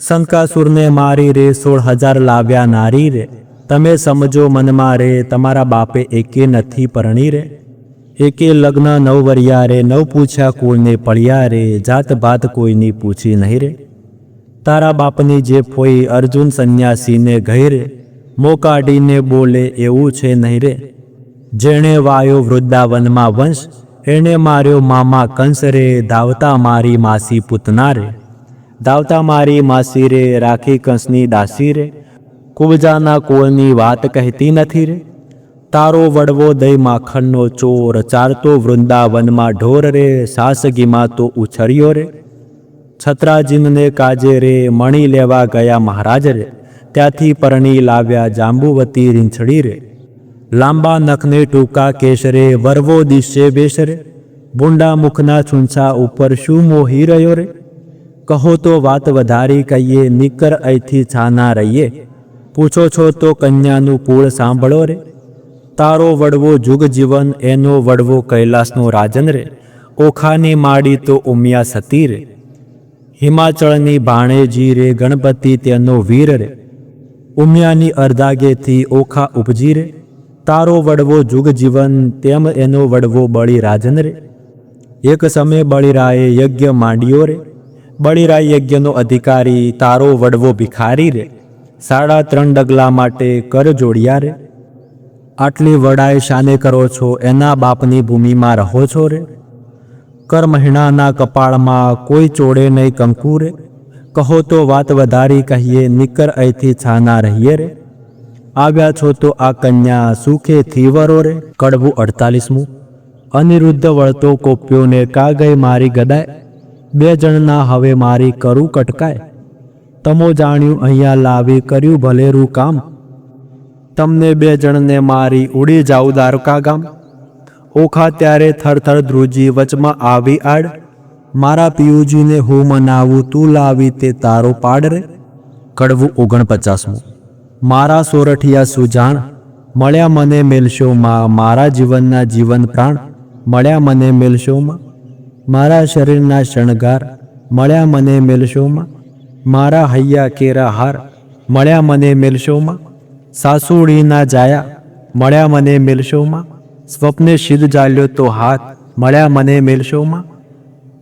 શંકાસુરને મારી રે 16,000 લાવ્યા નારી રે, તમે સમજો મનમાં રે તમારા બાપે એકે નથી પરણી રે, એકે લગ્ન નવ વર્યા રે, નવ પૂછ્યા કુળને પડ્યા રે, જાત ભાત કોઈની પૂછી નહીં રે, તારા બાપની જે ફોઈ અર્જુન સંન્યાસીને ગઈ રે, મો કાઢીને બોલે એવું છે નહીં રે, જેણે વાયો વૃંદાવનમાં વંશ એણે માર્યો મામા કંસ રે, ધાવતા મારી માસી પૂતના રે, ધાવતા મારી માસી રે રાખી કંસની દાસી રે, કુબજાના કુળની વાત કહેતી નથી રે, તારો વડવો દઈ માખણનો ચોર ચારતો વૃંદાવનમાં ઢોર રે, સાસગીમાં તો ઉછર્યો રે, છત્રાજીનને કાજે રે મણી લેવા ગયા મહારાજ રે, ત્યાંથી પરણી લાવ્યા જાંબુવતી રીંછડી રે, લાંબા નખને ટૂંકા કેશ રે વરવો દિશે બેશ રે, બુંડા મુખના છૂંછા ઉપર શું મોહી રહ્યો રે, કહો તો વાત વધારી કહીએ નીકર અહીંથી છાના રહીએ, પૂછો છો તો કન્યાનું કુળ સાંભળો રે, તારો વડવો જુગ જીવન એનો વડવો કૈલાસનો રાજન રે, ઓખાની માડી તો ઉમિયા સતી રે, હિમાચળની ભાણેજી રે ગણપતિ તેનો વીર રે, ઉમિયાની અર્ધાગેથી ઓખા ઉપજી રે, તારો વડવો જુગ જીવન તેમ એનો વડવો બળી રાજન રે, એક સમય બળીરાએ યજ્ઞ માંડ્યો રે, બળીરાય યજ્ઞનો અધિકારી તારો વડવો ભિખારી રે, 3.5 ડગલા માટે કર જોડિયા રે, આટલી વડાઈ શાને કરો છો, એના બાપની ભૂમિમાં રહો છો રે, કર મહિનાના કપાળમાં કોઈ ચોડે નહીં કંકુ રે, કહો તો વાત વધારી કહીએ, નિકર અહીંથી છાના રહીએ રે, આવ્યા છો તો આ કન્યા સુખેથી વરો રે. કડવું 48મું. અનિરુદ્ધ વળતો કોપ્યો ને કા ગઈ મારી ગદાય, 2 જણના હવે મારી કરું કટકાય, તમો જાણ્યું અહીંયા લાવી કર્યું ભલેરું કામ, તમને 2 જણને મારી ઉડી જાઉં દ્વારકા ગામ. ઓખા ત્યારે થરથર ધ્રુજી વચમાં આવી આડ, મારા પિયુજીને હું મનાવું તું લાવી તે તારો પાડ રે. કડવું 49મું. મારા સોરઠિયા સુજાણ, મળ્યા મને મેલશોમાં, મારા જીવનના જીવન પ્રાણ મળ્યા મને મેલશોમાં, મારા શરીરના શણગાર મળ્યા મને મેલશોમાં, મારા હૈયા કેરા હાર મળ્યા મને મેલશોમાં, સાસુડીના જાયા મળ્યા મને મેલશોમાં, સ્વપ્ને સિદ્ધ જાલ્યો તો હાથ મળ્યા મને મેલશોમાં,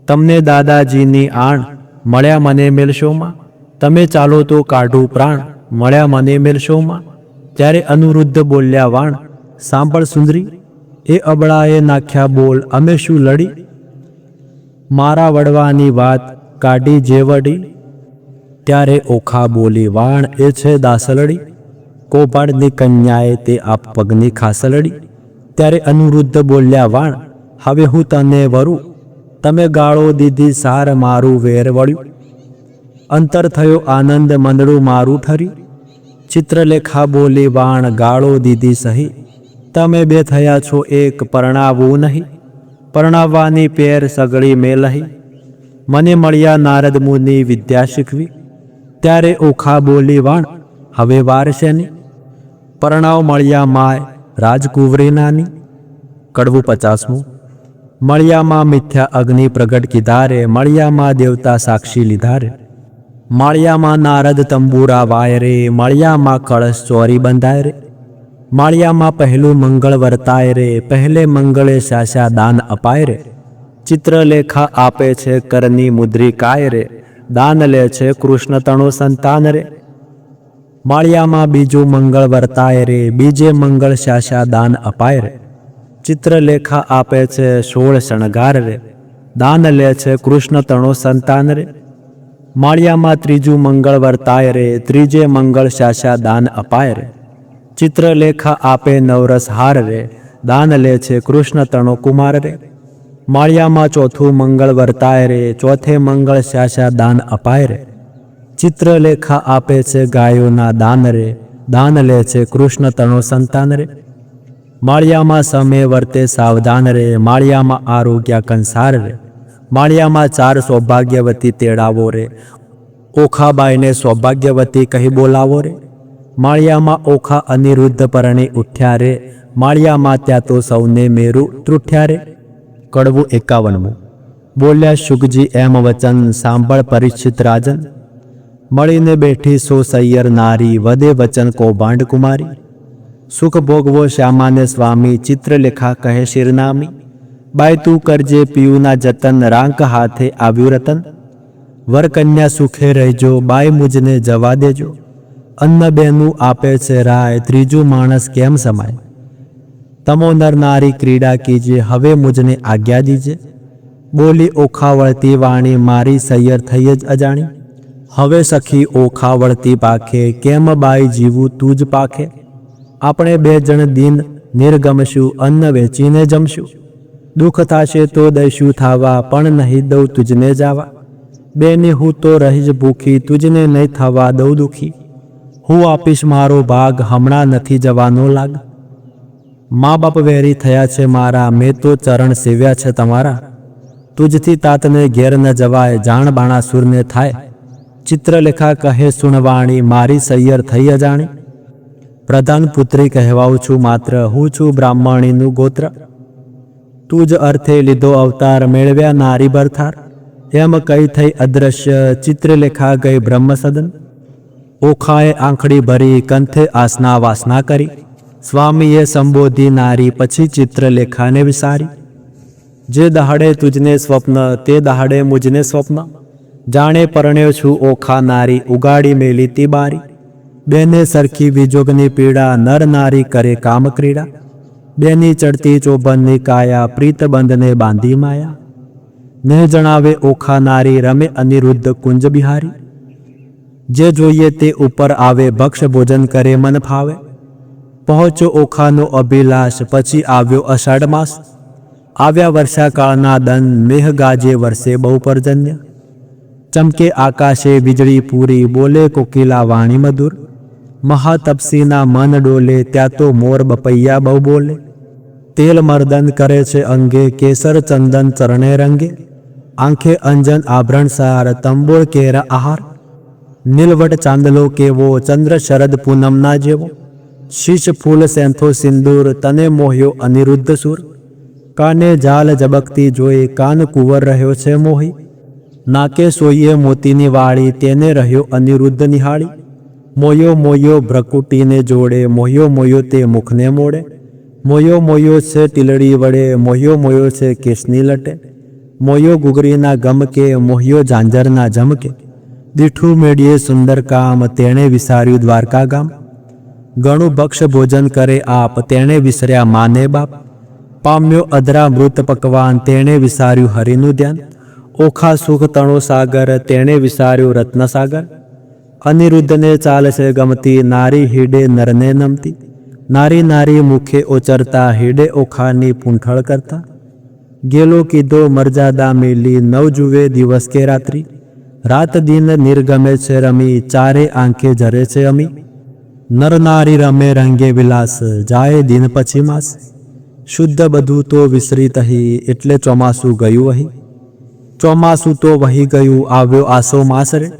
તમને દાદાજીની આણ મળ્યા મને મેલશોમાં, તમે ચાલો તો કાઢું પ્રાણ મળ્યા મને મેલશોમાં. ત્યારે અનુરુદ્ધ બોલ્યા વાણ, સાંભળ સુંદરી, એ અબળાએ નાખ્યા બોલ અમે શું લડી, મારા વડવાની વાત કાઢી જે વડી. ત્યારે ઓખા બોલી વાણ એ છે દાસલડી, કોપાળની કન્યાએ તે આપ પગની ખાસલડી. ત્યારે અનુરુદ્ધ બોલ્યા વાણ, હવે હું તને વરું, તમે ગાળો દીધી સાર મારું વેર વળ્યું, અંતર થયો આનંદ મંદડું મારું ઠરી. ચિત્રલેખા બોલી વાણ ગાળો દીધી સહી, તમે 2 થયા છો એક પરણાવવું નહીં, પરણાવવાની પેર સગળી મેલહી, મને મળ્યા નારદ મુનિ વિદ્યા શીખવી. ત્યારે ઓખા બોલી વાણ હવે વાર શેની, પરણાવ મળ્યા માય રાજકુંવરી નાની. કડવું 50મું. મળ્યામાં મિથ્યા અગ્નિ પ્રગટ કીધા રે, મળ્યામાં દેવતા સાક્ષી લીધા રે, માળિયામાં નારદ તંબુરા વાય રે, માળિયામાં કળશ ચોરી બંધાય રે, માળિયામાં પહેલું મંગળ વર્તાય રે, પહેલે મંગળે શાશા દાન અપાય રે, ચિત્રલેખા આપે છે કરની મુદ્રિકાય રે, દાન લે છે કૃષ્ણ તણો સંતાન રે, માળિયામાં બીજું મંગળ વર્તાય રે, બીજે મંગળ શાશા દાન અપાય રે, ચિત્રલેખા આપે છે 16 શણગાર રે, દાન લે છે કૃષ્ણ તણો સંતાન રે, માળિયામાં ત્રીજું મંગળ વર્તાય રે, ત્રીજે મંગળ શાશા દાન અપાય રે, ચિત્રલેખા આપે 9 રસ હાર રે, દાન લે છે કૃષ્ણ તણો કુમાર રે, માળિયામાં ચોથું મંગળ વર્તાય રે, ચોથે મંગળ શાશા દાન અપાય રે, ચિત્રલેખા આપે છે ગાયોના દાન રે, દાન લે છે કૃષ્ણ તણો સંતાન રે, માળિયામાં સમે વર્તે સાવધાન રે, માળિયામાં આરોગ્ય કંસાર રે, માળિયામાં 4 સૌભાગ્યવતી તેડાવો રે, ઓખાબાઈને સૌભાગ્યવતી કહી બોલાવો રે, માળિયામાં ઓખા અનિરુદ્ધ પરણી ઉઠ્યા રે, માળિયામાં ત્યાં તો સૌને મેરું ત્રુઠ્યા રે. કડવું 51મું. બોલ્યા શુકજી એમ વચન સાંભળ પરીક્ષિત રાજન, મળીને બેઠી સો સૈયર નારી, વધે વચન કૌભાંડ કુમારી, સુખ ભોગવો શ્યામાને સ્વામી, ચિત્રલેખા કહે શિરનામી, બાય તું કરજે પિયુના જતન, રાંક હાથે આવ્યું રતન, વર કન્યા સુખે રહેજો, બાય મુજને જવા દેજો, અન્ન બેનું આપે છે રાય, ત્રીજું માણસ કેમ સમાય, તમો નર નારી ક્રીડા કીજે, હવે મુજને આજ્ઞા દીજે. બોલી ઓખાવળતી વાણી, મારી સૈયર થઈ જ અજાણી, હવે સખી ઓખાવળતી પાખે, કેમ બાઈ જીવું તું જ પાખે, આપણે 2 જણ દિન નિર્ગમશું, અન્ન વેચીને જમશું, દુઃખ થશે તો દઈશું થાવા, પણ નહીં દઉં તુજને જાવા, બેને હું તો રહીશ ભૂખી, તુજને નહીં થવા દઉં દુખી, હું આપીશ મારો ભાગ, હમણાં નથી જવાનો લાગ, મા બાપ વેરી થયા છે મારા, મેં તો ચરણ સેવ્યા છે તમારા, તુજથી તાતને ઘેર ન જવાય, જાણ બાણાસુરને થાય, ચિત્રલેખા કહે સુણવાણી, મારી સૈયર થઈ અજાણી, પ્રધાન પુત્રી કહેવાઉં છું માત્ર, હું છું બ્રાહ્મણીનું ગોત્ર, તું જ અર્થે લીધો અવતાર, મેળવ્યા નારી બરથાર, એમ કઈ થઈ અદ્રશ્ય, ચિત્રલેખા ગઈ બ્રહ્મ સદન, ઓખાએ આંખડી ભરી, કંથે આસના વાસના કરી, સ્વામીએ સંબોધી નારી, પછી ચિત્રલેખાને વિસારી, જે દહાડે તુજને સ્વપ્ન, તે દહાડે મુજને સ્વપ્ન, જાણે પરણ્યો છું ઓખા નારી, ઉગાડી મેલી તી બારી. બેને સરખી વિજોગની પીડા, નર નારી કરે કામ ક્રીડા. બેની ચડતી ચોબનની કાયા, પ્રીત બંધને બાંધી માયા. ને જણાવે ઓખા નારી, રમે અનિરુદ્ધ કુંજ બિહારી. જે જોઈએ તે ઉપર આવે, ભક્ષ ભોજન કરે મન ફાવે. પહોંચો ઓખાનો અભિલાષ, પછી આવ્યો અષાઢ માસ. આવ્યા વર્ષાકાળના દન, મેઘ ગાજે વરસે બહુ પર્જન્ય. ચમકે આકાશે વીજળી પૂરી, બોલે કોકિલા વાણી મધુર. મહાતપસીના મન ડોલે, ત્યાં તો મોર બપૈયા બહુ બોલે. તેલ મર્દન કરે છે અંગે, કેસર ચંદન ચરણે રંગે. આંખે અંજન આભરણ સાર, તંબોળ કેરા આહાર. નીલવટ ચાંદલો કેવો, ચંદ્ર શરદ પૂનમના જેવો. શીશ ફૂલ સેંથો સિંદૂર, તને મોહ્યો અનિરુદ્ધ સુર. કાને જાલ ઝબકતી જોઈ, કાન કુંવર રહ્યો છે મોહી. નાકે સોઈએ મોતીની વાળી, તેને રહ્યો અનિરુદ્ધ નિહાળી. મોયો મોયો ભ્રકુટીને જોડે, મોયો મોયો તે મુખને મોડે. મોયો મોયો છે ટીલડી વડે, મોયો મોયો છે કેસની લટે. મોયો ગુગરીના ગમકે, મોહ્યો ઝાંઝરના ઝમકે. દીઠું મેળીએ સુંદર કામ, તેણે વિસાર્યું દ્વારકા ગામ. ઘણું ભક્ષ ભોજન કરે આપ, તેણે વિસર્યા માને બાપ. પામ્યો અધરા મૃત પકવાન, તેણે વિસાર્યું હરિનું ધ્યાન. ઓખા સુખ તણો સાગર, તેણે વિસાર્યું રત્નસાગર. અનિરુદ્ધને ચાલશે ગમતી, નારી હીડે નરને નમતી. નારી નારી મુખે ઓચરતા, હીડે ઓખાની પૂંઠળ કરતા. ગેલો કીધો મર્યાદા મેલી, નવ જુએ દિવસ કે રાત્રિ. રાત દિન નિર્ગમે છે રમી, ચારે આંખે જરે છે અમી. નર નારી રમે રંગે વિલાસ, જાય દિન પછી માસ. શુદ્ધ બધું તો વિસરી તહી, એટલે ચોમાસું ગયું અહીં. ચોમાસું તો વહી ગયું, આવ્યો આસો માસ રે.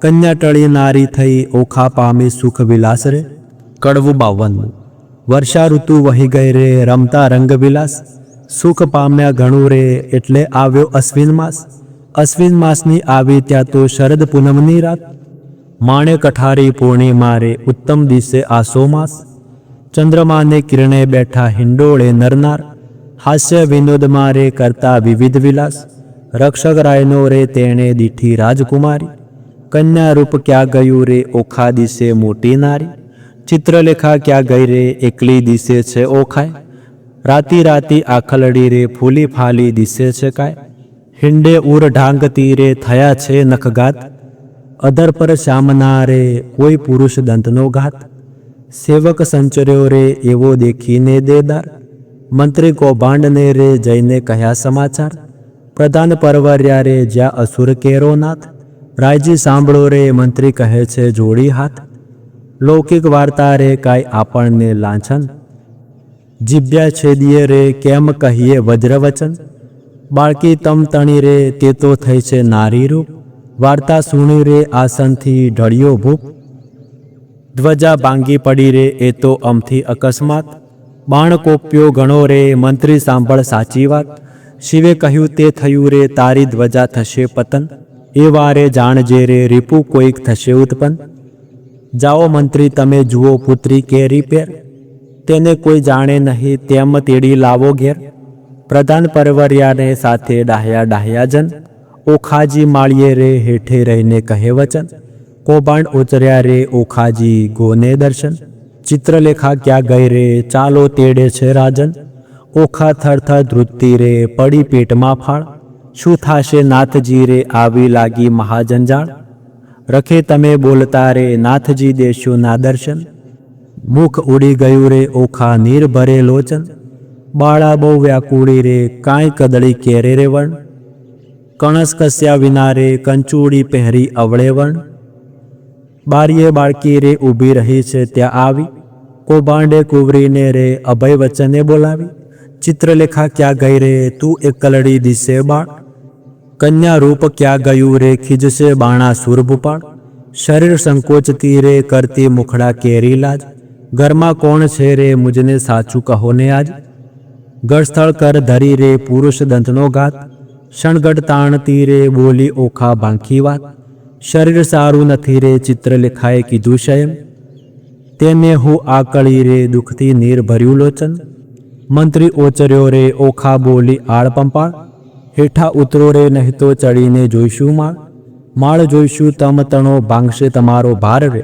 કન્યા ટળી નારી થઈ, ઓખા પામી સુખ વિલાસ રે. કડવું 52. વર્ષા ઋતુ વહી ગઈ રે, રમતા રંગ વિલાસ. સુખ પામ્યા ઘણું રે, એટલે આવ્યો અશ્વિન માસ. અશ્વિન માસની આવી ત્યાં તો શરદ પૂનમની રાત. માણે કઠારી પૂર્ણિમા રે, ઉત્તમ દિવસે આસો માસ. ચંદ્રમાને કિરણે બેઠા હિંડોળે નરનાર. હાસ્ય વિનોદ મારે કરતા વિવિધ વિલાસ. રક્ષક રાયનો રે તેણે દીઠી રાજકુમારી. કન્યા રૂપ ક્યાં ગયું રે, ઓખા દિશે મોટી નારી. ચિત્રલેખા ક્યાં ગઈ રે, એકલી દિશે છે ઓખાય. રાતી રાતી આખલડી રે, ફૂલી ફાલી દિશે છે કાય. હિંડે ઉર ઢાંગતી રે, થયા છે નખઘાત. અધર પર શ્યામના રે, કોઈ પુરુષ દંતનો ઘાત. સેવક સંચર્યો રે, એવો દેખીને દેદાર. મંત્રી કૌભાંડને રે, જઈને કહ્યા સમાચાર. પ્રધાન પરવર્યા રે, જ્યાં અસુર કેરો નાથ. રાયજી સાંભળો રે, મંત્રી કહે છે જોડી હાથ. લૌકિક વાર્તા રે, કાંઈ આપણને લાંછન. જીભ્યા છેદીએ રે, કેમ કહીએ વજ્રવચન. બાળકી તમ તણી રે, તે તો થઈ છે નારી રૂપ. વાર્તા સુણી રે, આસનથી ઢળ્યો ભૂપ. ધ્વજા ભાંગી પડી રે, એ તો અમથી અકસ્માત. બાણ કોપ્યો ઘણો રે, મંત્રી સાંભળ સાચી વાત. શિવે કહ્યું તે થયું રે, તારી ધ્વજા થશે પતન. એ વારે જાણજે રે, રીપુ કોઈક થશે ઉત્પન્ન. જાઓ મંત્રી તમે જુઓ, પુત્રી કેરી પેર. તેને કોઈ જાણે નહીં, તેમ તેડી લાવો ઘેર. પ્રધાન પરવર્યાને સાથે ડાહ્યા ડાહ્યા જન. ઓખાજી માળીએ રે, હેઠે રહીને કહે વચન. કૌભાંડ ઓચર્યા રે, ઓખાજી ગોને દર્શન. ચિત્રલેખા ક્યાં ગઈ રે, ચાલો તેડે છે રાજન. ઓખા થરથર ધ્રુજતી રે, પડી પેટમાં ફાળ. શું થાશે નાથજી રે, આવી લાગી મહાજંજાળ. રખે તમે બોલતા રે, નાથજી દેશો ના દર્શન. મુખ ઉડી ગયું રે, ઓખા નીર ભરે લોચન. બાળા બહુ વ્યાકુળી રે, કાંઈ કદળી કેરે રે વણ. કણસ કસ્યા વિના રે, કંચૂડી પહેરી અવળે વણ. બારીએ બાળકી રે, ઊભી રહી છે ત્યાં આવી. કૌભાંડે કુંવરીને રે, અભય વચને બોલાવી. ચિત્રલેખા ક્યાં ગઈ રે, તું એકલડી દિશે બાળ. કન્યા રૂપ ક્યાં ગયું રે, ખીજશે બાણા સુર ભૂપાળ. શરીર સંકોચતી રે, કરતી મુખડા કેરી લાજ. ઘરમાં કોણ છે રે, મુજને સાચું કહો ને આજ. ગળસ્થળ કર ધરી રે, પુરુષ દંતનો ઘાત. ક્ષણગઢ તાણતી રે, બોલી ઓખા ભાંખી વાત. શરીર સારું નથી રે, ચિત્રલેખાએ કીધું શયમ. તેને હું આકળી રે, દુઃખથી નીર ભર્યું લોચન. મંત્રી ઓચર્યો રે, ઓખા બોલી આળ પંપાળ. હેઠા ઉતરો રે, નહીં તો ચડીને જોઈશું માળ. માળ જોઈશું તમ તણો ભાંગશે તમારો ભાર રે,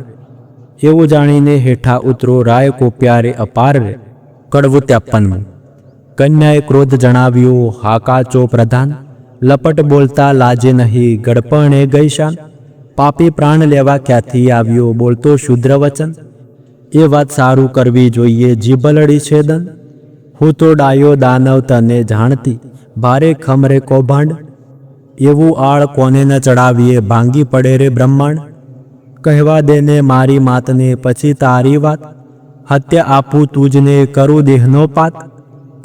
એવું જાણીને હેઠા ઉતરો રાય કોપ્યા રે અપાર રે. કડવું 53. કન્યાએ ક્રોધ જણાવ્યો હાકાચો પ્રધાન, લપટ બોલતા લાજે નહીં ગડપણે ગઈ શાન. પાપી પ્રાણ લેવા ક્યાંથી આવ્યો બોલતો શુદ્ર વચન, એ વાત સારું કરવી જોઈએ જીભલડી છેદન. હું તો ડાયો દાનવ તને જાણતી, ભારે ખમરે કૌભાંડ. એવું આળ કોને ન ચડાવીએ ભાંગી પડે રે બ્રહ્માંડ. કહેવા દેને મારી માતને પછી તારી વાત, હત્યા આપું તુજને કરું દેહનો પાત.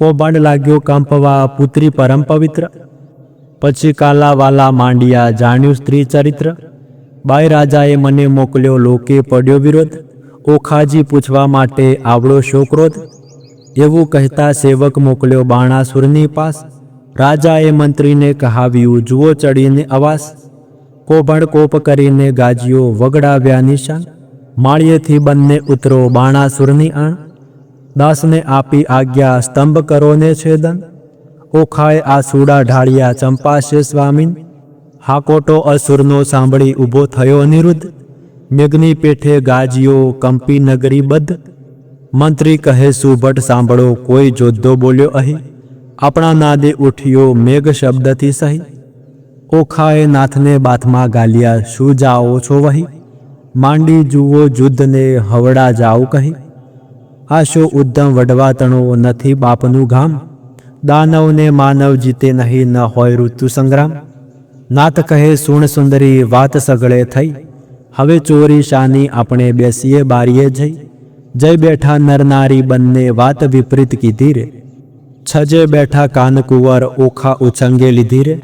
કૌભાંડ લાગ્યો કંપવા પુત્રી પરમ પવિત્ર, પછી કાલાવાલા માંડ્યા જાણ્યું સ્ત્રી ચરિત્ર. બાઈ રાજાએ મને મોકલ્યો લોકે પડ્યો વિરોધ, ઓખાજી પૂછવા માટે આવડો શો ક્રોધ. એવું કહેતા સેવક મોકલ્યો બાણાસુરની પાસ, રાજાએ મંત્રીને કહાવ્યું જુઓ ચડીને અવાસ. કૌભાંડ કોપ કરીને ગાજ્યો વગડાવ્યા નિશાન, માળિયેથી બંને ઉતરો બાણાસુરની આણ. દાસને આપી આજ્ઞા સ્તંભ કરો ને છેદન, ઓખાએ આસુડા ઢાળ્યા ચંપાશે સ્વામીન. હાકોટો અસુરનો સાંભળી ઊભો થયો અનિરુદ્ધ, મેઘની પેઠે ગાજ્યો કંપી નગરી બદ્ધ. મંત્રી કહે સુભટ સાંભળો કોઈ જોધો બોલ્યો અહીં, આપણા નાદે ઉઠ્યો મેઘ શબ્દથી સહી. ઓખાએ નાથને બાથમાં ગાલ્યા શું જાઓ છો વહી, માંડી જુઓ જુદ્ધને હવડા જાઓ કહી. આશો ઉદ્ધમ વડવા તણો નથી બાપનું ગામ, દાનવને માનવ જીતે નહીં ન હોય ઋતુ સંગ્રામ. નાથ કહે સુણ સુંદરી વાત સગળે થઈ, હવે ચોરી શાની આપણે બેસીએ બારીએ જઈ. જય બેઠા નરનારી બંને વાત વિપરીત કીધી રે, છજે બેઠા કાનકુંવર ઓખા ઉછંગે લીધી રે.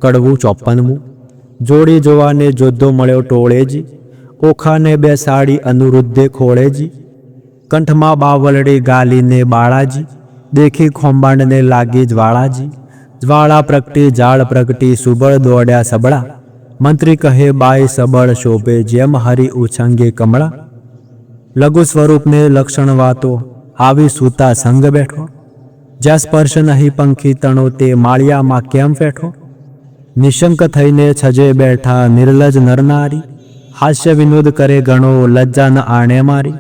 કડવું 54. જોડી જોવાને જોધો મળ્યો ટોળેજી, ઓખાને બેસાડી અનુરુદ્ધે ખોળેજી. કંઠમાં બાવલડી ગાલીને બાળાજી, દેખી ખોંબાંડને લાગી જ્વાળાજી. જ્વાળા પ્રગટી જાળ પ્રગટી સુબળ દોડ્યા સબળા, મંત્રી કહે બાઈ સબળ શોભે જેમ હરી ઉછંગે કમળા. લઘુ સ્વરૂપને લક્ષણ વાતો આવી સૂતા સંગ બેઠો, જ્યાં સ્પર્શ નહીં પંખી તણો તે માળિયામાં કેમ બેઠો. નિશંક થઈને છજે બેઠા નિર્લજ નરનારી, હાસ્ય વિનોદ કરે ગણો લજ્જા ન આણે મારી.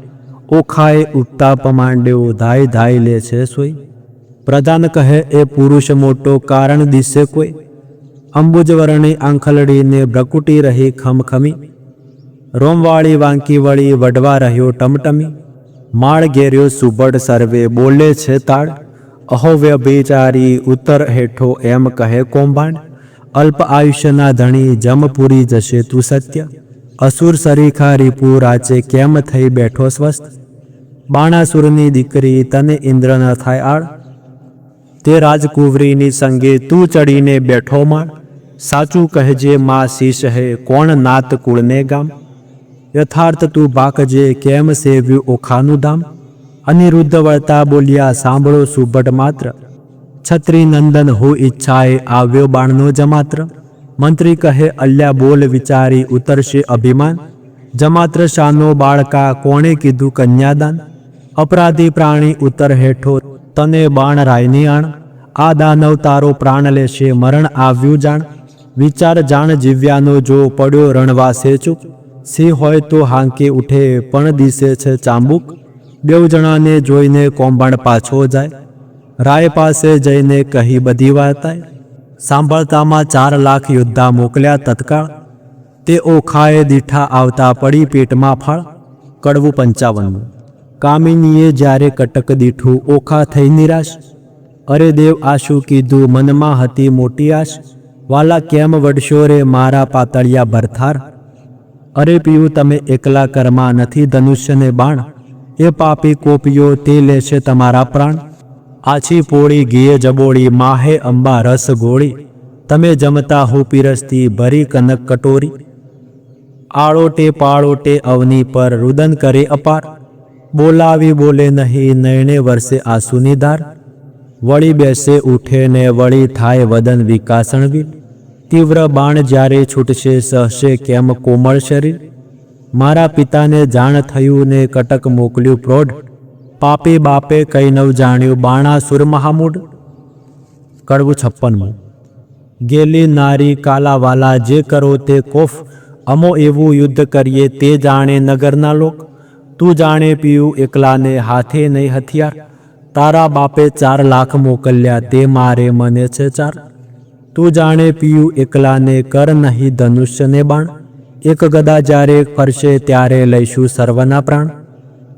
ઓખાએ ઉત્તાપ માંડ્યો ધાય ધાય લે છે સોઈ, પ્રધાન કહે એ પુરુષ મોટો કારણ દિશે કોઈ. અંબુજવરણી આંખલડીને ભ્રકુટી રહી ખમખમી, રોમવાળી વાંકી વળી વડવા રહ્યો ટમટમી. માળ ઘેર્યો સુબળ સર્વે બોલે છે તાળ, અહો વ્યભિચારી ઉત્તર હેઠો એમ કહે કૌભાંડ. અલ્પ આયુષ્યના ધણી જમપુરી જશે તું સત્ય, અસુર સરીખા રીપુ રાચે કેમ થઈ બેઠો સ્વસ્થ. બાણાસુરની દીકરી તને ઇન્દ્ર ન થાય આળ, તે રાજકુંવરીની સંગે તું ચડીને બેઠો માળ. સાચું કહેજે માં શીશ હે કોણ નાત કુળને ગામ, યથાર્થ તું ભાકજે કેમ સેવ્યું ઓખાનું ધામ. અનિરુદ્ધ વળતા બોલ્યા સાંભળો સુભટ માત્ર, છત્રી નંદન હું ઈચ્છાએ આવ્યો બાણનો જમાત્ર. મંત્રી કહે અલ્યા બોલ વિચારી ઉતરશે અભિમાન, જમાત્ર શાનો બાળકા કોણે કીધું કન્યાદાન. અપરાધી પ્રાણી ઉતર હેઠો તને બાણ રાયની આણ, આ દાનવ તારો પ્રાણ લેશે મરણ આવ્યું જાણ. વિચાર જાણ જીવ્યાનો જો પડ્યો રણવાસે ચૂપ, સિંહ હોય તો હાંકે ઉઠે પણ દિશે છે ચાંબુક. બેઉ જણાને જોઈને કૌભાંડ પાછો જાય, રાય પાસે જઈને કહી બધી વાર્તાય. સાંભળતામાં 4 લાખ યોદ્ધા મોકલ્યા તત્કાળ, તે ઓખાએ દીઠા આવતા પડી પેટમાં ફાળ. કડવું 55. કામિનીએ જ્યારે કટક દીઠું ઓખા થઈ નિરાશ, અરે દેવ આશુ કીધું મનમાં હતી મોટી આશ. વાલા કેમ વડશો રે મારા પાતળિયા ભરથાર, અરે પિયું તમે એકલા કરમાં નથી ધનુષ્યને બાણ. એ પાપી કોપીઓ તે લેશે તમારા પ્રાણ. આછી પોળી ઘીએ જબોળી માહે અંબા રસ ગોળી, તમે જમતા હો પીરસતી ભરી કનક કટોરી. આળોટે પાળોટે અવની પર રુદન કરે અપાર, બોલાવી બોલે નહીં નયણે વરસે આંસુની ધાર. વળી બેસે ઉઠે ને વળી થાય વદન વિકાસણવીર, તીવ્ર બાણ જ્યારે છૂટશે સહશે કેમ કોમળ શરીર. મારા પિતાને જાણ થયું ને કટક મોકલ્યું પ્રૌઢ, પાપી બાપે કઈ નવ જાણ્યું બાણાસુર મહામૂઢ. કડવું 56. ગેલી નારી કાલાવાલા જે કરો તે કોફ, અમો એવું યુદ્ધ કરીએ તે જાણે નગરના લોક. તું જાણે પીયું એકલાને હાથે નહીં હથિયાર, તારા બાપે 4 લાખ મોકલ્યા તે મારે મને છે 4. તું જાણે પીયું એકલાને કર નહીં ધનુષ્યને બાણ, એક ગદા જ્યારે ફરશે ત્યારે લઈશું સર્વના પ્રાણ.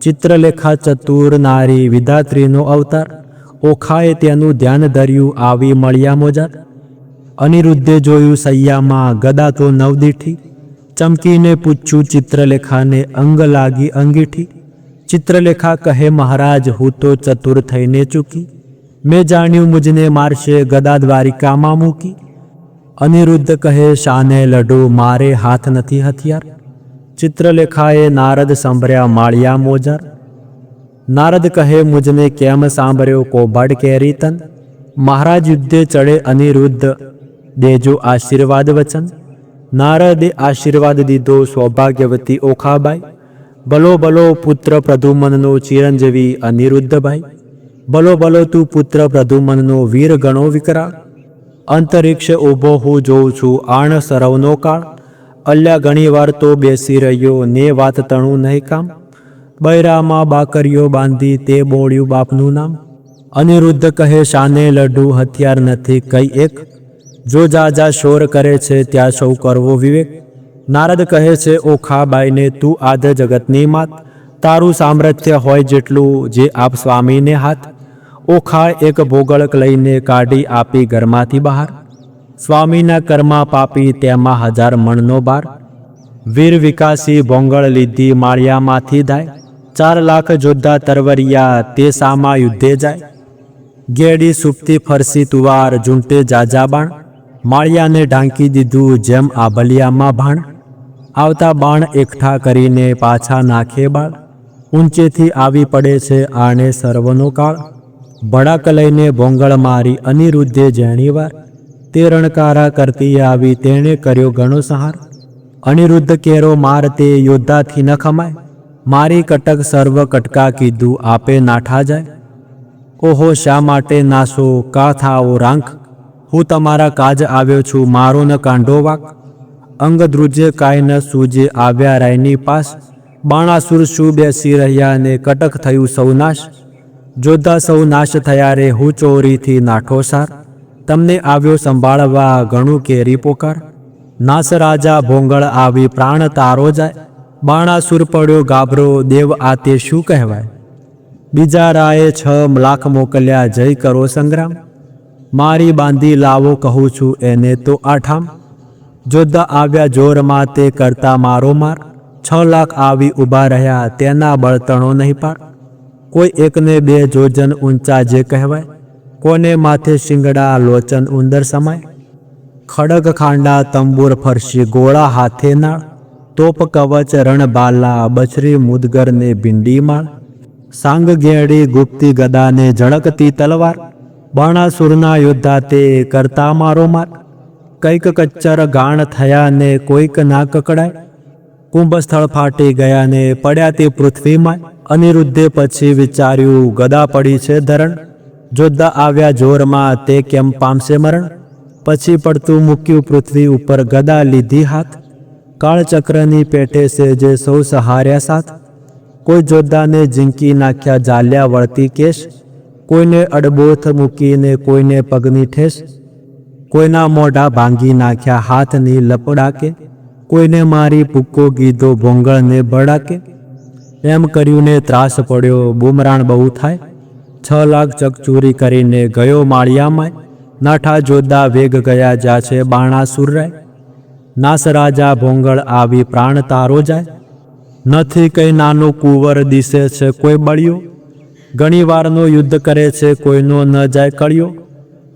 ચિત્રલેખા ચતુર નારી વિધાત્રીનો અવતાર, ઓખાએ તેનું ધ્યાન ધર્યું આવી મળ્યા મોજાર. અનિરુદ્ધે જોયું સૈયામાં ગદા તો નવદીઠી, ચમકીને પૂછ્યું ચિત્રલેખાને અંગ લાગી અંગીઠી. ચિત્રલેખા કહે મહારાજ હું તો ચતુર થઈને ચૂકી, મેં જાણ્યું મુજને મારશે ગદા દ્વારિકામાં મૂકી. અનિરુદ્ધ કહે શાને લડું મારે હાથ નથી હથિયાર. ચિત્રલેખાએ નારદ સાંભળ્યા માળિયા મોજાર. નારદ કહે મુજને કેમ સાંભળ્યો કોબાડ કેરી તન, મહારાજ યુદ્ધે ચડે અનિરુદ્ધ દેજો આશીર્વાદ વચન. નારદે આશીર્વાદ દીધો સૌભાગ્યવતી ઓખાબાઈ, ભલો ભલો પુત્ર પ્રદ્યુમનનો ચિરંજીવી અનિરુદ્ધભાઈ. ભલો ભલો તું પુત્ર પ્રદ્યુમનનો વીર ગણો વિકરાળ, અંતરિક્ષ ઊભો હું જોઉં છું આણ સરવનો કાળ. અલ્યા ઘણીવાર તો બેસી રહ્યો ને વાત તણું નહીં કામ, બૈરામાં બાકરીઓ બાંધી તે બોળ્યું બાપનું નામ. અનિરુદ્ધ કહે શાને લડું હથિયાર નથી કઈ એક, જો જાજા શોર કરે છે ત્યાં સૌ કરવો વિવેક. નારદ કહે છે ઓખાબાઈને તું આદ જગતની માત, તારું સામર્થ્ય હોય જેટલું જે આપ સ્વામીને હાથ. ઓખા એક ભોગળક લઈને કાઢી આપી ઘરમાંથી બહાર, સ્વામીના કર્મા પાપી તેમાં 1000 મણનો બાર. વીર વિકાસી ભોંગળ લીધી માળિયામાંથી દાય, 4 લાખ જોધા તરવરિયા તે સામા યુદ્ધે જાય. ગેડી સુપતી ફરસી તુવાર ઝૂંટે જાજા બાણ, માળિયાને ઢાંકી દીધું જેમ આભલિયામાં ભાણ. આવતા બાણ એકઠા કરીને પાછા નાખે બાળ, ઊંચેથી આવી પડે છે આણે સર્વનો કાળ. ભડાક લઈને ભોંગળ મારી અનિરુદ્ધે જેણીવાર, તે રણકારા કરતી આવી તેણે કર્યો ઘણો સંહાર. અનિરુદ્ધ કેરો માર તે યોદ્ધાથી ન ખમાય, મારી કટક સર્વ કટકા કીધું આપે નાઠા જાય. ઓહો શા માટે નાસો કા થાઓ રાંખ, હું તમારા કાજ આવ્યો છું મારો ન કાંડો વાક. અંગ ધ્રુજે કાંઈ ન સૂજે આવ્યા રાયની પાસ, બાણાસુર શું બેસી રહ્યા ને કટક થયું સૌ નાશ. જોધા સૌ નાશ થયા રે હું ચોરીથી નાઠો સાર, તમને આવ્યો સંભાળવા ઘણું કેરી પોકાર. નાસ રાજા ભોંગળ આવી પ્રાણ તારો જાય, બાણાસુર પડ્યો ગાભરો દેવ આ તે શું કહેવાય. બીજા રાયે 6 લાખ મોકલ્યા જય કરો સંગ્રામ, મારી બાંધી લાવો કહું છું એને તો આઠામ. જોધા આવ્યા જોરમાં તે કરતા મારો માર, 6 લાખ આવી ઊભા રહ્યા તેના બળતણો નહીં પાર. કોઈ એકને 2 જોજન ઊંચા જે કહેવાય, કોને માથે શિંગડા લોચન ઉંદર સમાય. ખડગ ખાંડા તંબુર ફરશી ગોળા હાથે નાળ, તોપ કવચ રણબાલા બછરી મુદગરને ભીંડી માળ. સાંગ ગેડી ગુપ્તી ગદાને ઝળકતી તલવાર, બાણાસુરના યોદ્ધા તે કરતા મારો માર. કંઈક કચ્ચર ગાણ થયા ને કોઈક ના કકડાય, કુંભસ્થળ ફાટી ગયા ને પડ્યા તે પૃથ્વીમાં. અનિરુદ્ધે પછી વિચાર્યું ગદા પડી છે ધરણ, જોધા આવ્યા જોરમાં તે કેમ પામશે મરણ. પછી પડતું મૂક્યું પૃથ્વી ઉપર ગદા લીધી હાથ, કાળચક્રની પેટે છે જે સૌ સહાર્યા સાથ. કોઈ જોધાને ઝીંકી નાખ્યા જાલ્યા વળતી કેશ, કોઈને અડબોથ મૂકીને કોઈને પગની ઠેસ. કોઈના મોઢા ભાંગી નાખ્યા હાથની લપડાકે, કોઈને મારી ભૂક્કો કીધો ભોંગળને ભડાકે. એમ કર્યું ને ત્રાસ પડ્યો બુમરાણ બહુ થાય, 6 લાખ ચકચૂરી કરીને ગયો માળિયામાં. નાઠા જોધા વેગ ગયા જા છે બાણાસુર રાય, નાસ રાજા ભોંગળ આવી પ્રાણ તારો જાય. નથી કઈ નાનો કુંવર દિશે છે કોઈ બળ્યો, ઘણી વારનો યુદ્ધ કરે છે કોઈનો ન જાય કળ્યો.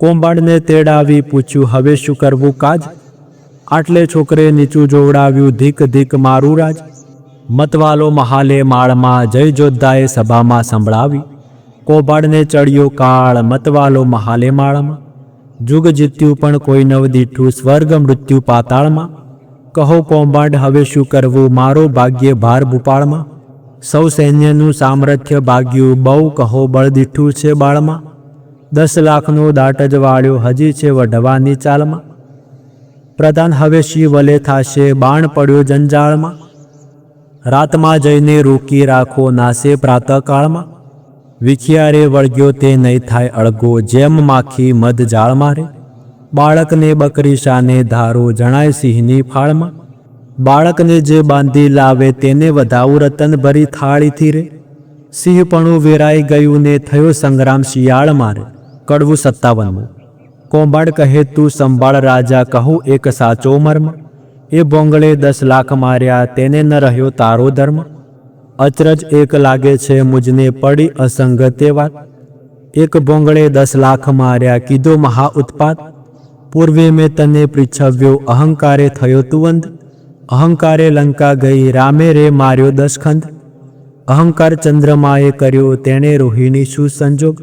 કોંબાડને તેડાવી પૂછ્યું હવે શું કરવું કાજ, આટલે છોકરે નીચું જોવડાવ્યું ધીક ધીક મારું રાજ. મતવાલો મહાલે માળમાં જય જોધાએ સભામાં સંભળાવી, કોંબાડને ચડ્યો કાળ મતવાલો મહાલે માળમાં. જુગ જીત્યું પણ કોઈ નવ દીઠું સ્વર્ગ મૃત્યુ પાતાળમાં. કહો કોંબાડ હવે શું કરવું મારો ભાગ્ય ભાર ભૂપાળમાં. સૌ સૈન્યનું સામર્થ્ય ભાગ્યું બહુ કહો બળ દીઠું છે બાળમાં. 10 લાખનો દાટ જ વાળ્યો હજી છે વઢવાની ચાલમાં. પ્રધાન હવે શિવલે થાશે બાણ પડ્યો જંજાળમાં, રાતમાં જઈને રોકી રાખો નાશે પ્રાતઃકાળમાં, વિખિયારે વળગ્યો તે નહીં થાય અળગો જેમ માખી મધ જાળ મારે, બાળકને બકરી શાને ધારો જણાય સિંહની ફાળમાં, બાળકને જે બાંધી લાવે તેને વધાવું રતન ભરી થાળીથી રે, સિંહપણું વેરાઈ ગયું ને થયો સંગ્રામ શિયાળ મારે. કડવું 57. કોંભાડ કહે તું સંભાળ રાજા કહું એક સાચો મર્મ, એ બોંગળે 10 લાખ માર્યા તેને ન રહ્યો તારો ધર્મ, અચરજ એક લાગે છે મુજને પડી અસંગતે વાત, એક બોંગળે 10 લાખ માર્યા કીધો મહા ઉત્પાત, પૂર્વે મેં તને પૃચ્છવ્યો અહંકારે થયો તું અંધ, અહંકારે લંકા ગઈ રામે રે માર્યો 10 ખંડ, અહંકાર ચંદ્રમાએ કર્યો તેણે રોહિણી શું સંજોગ,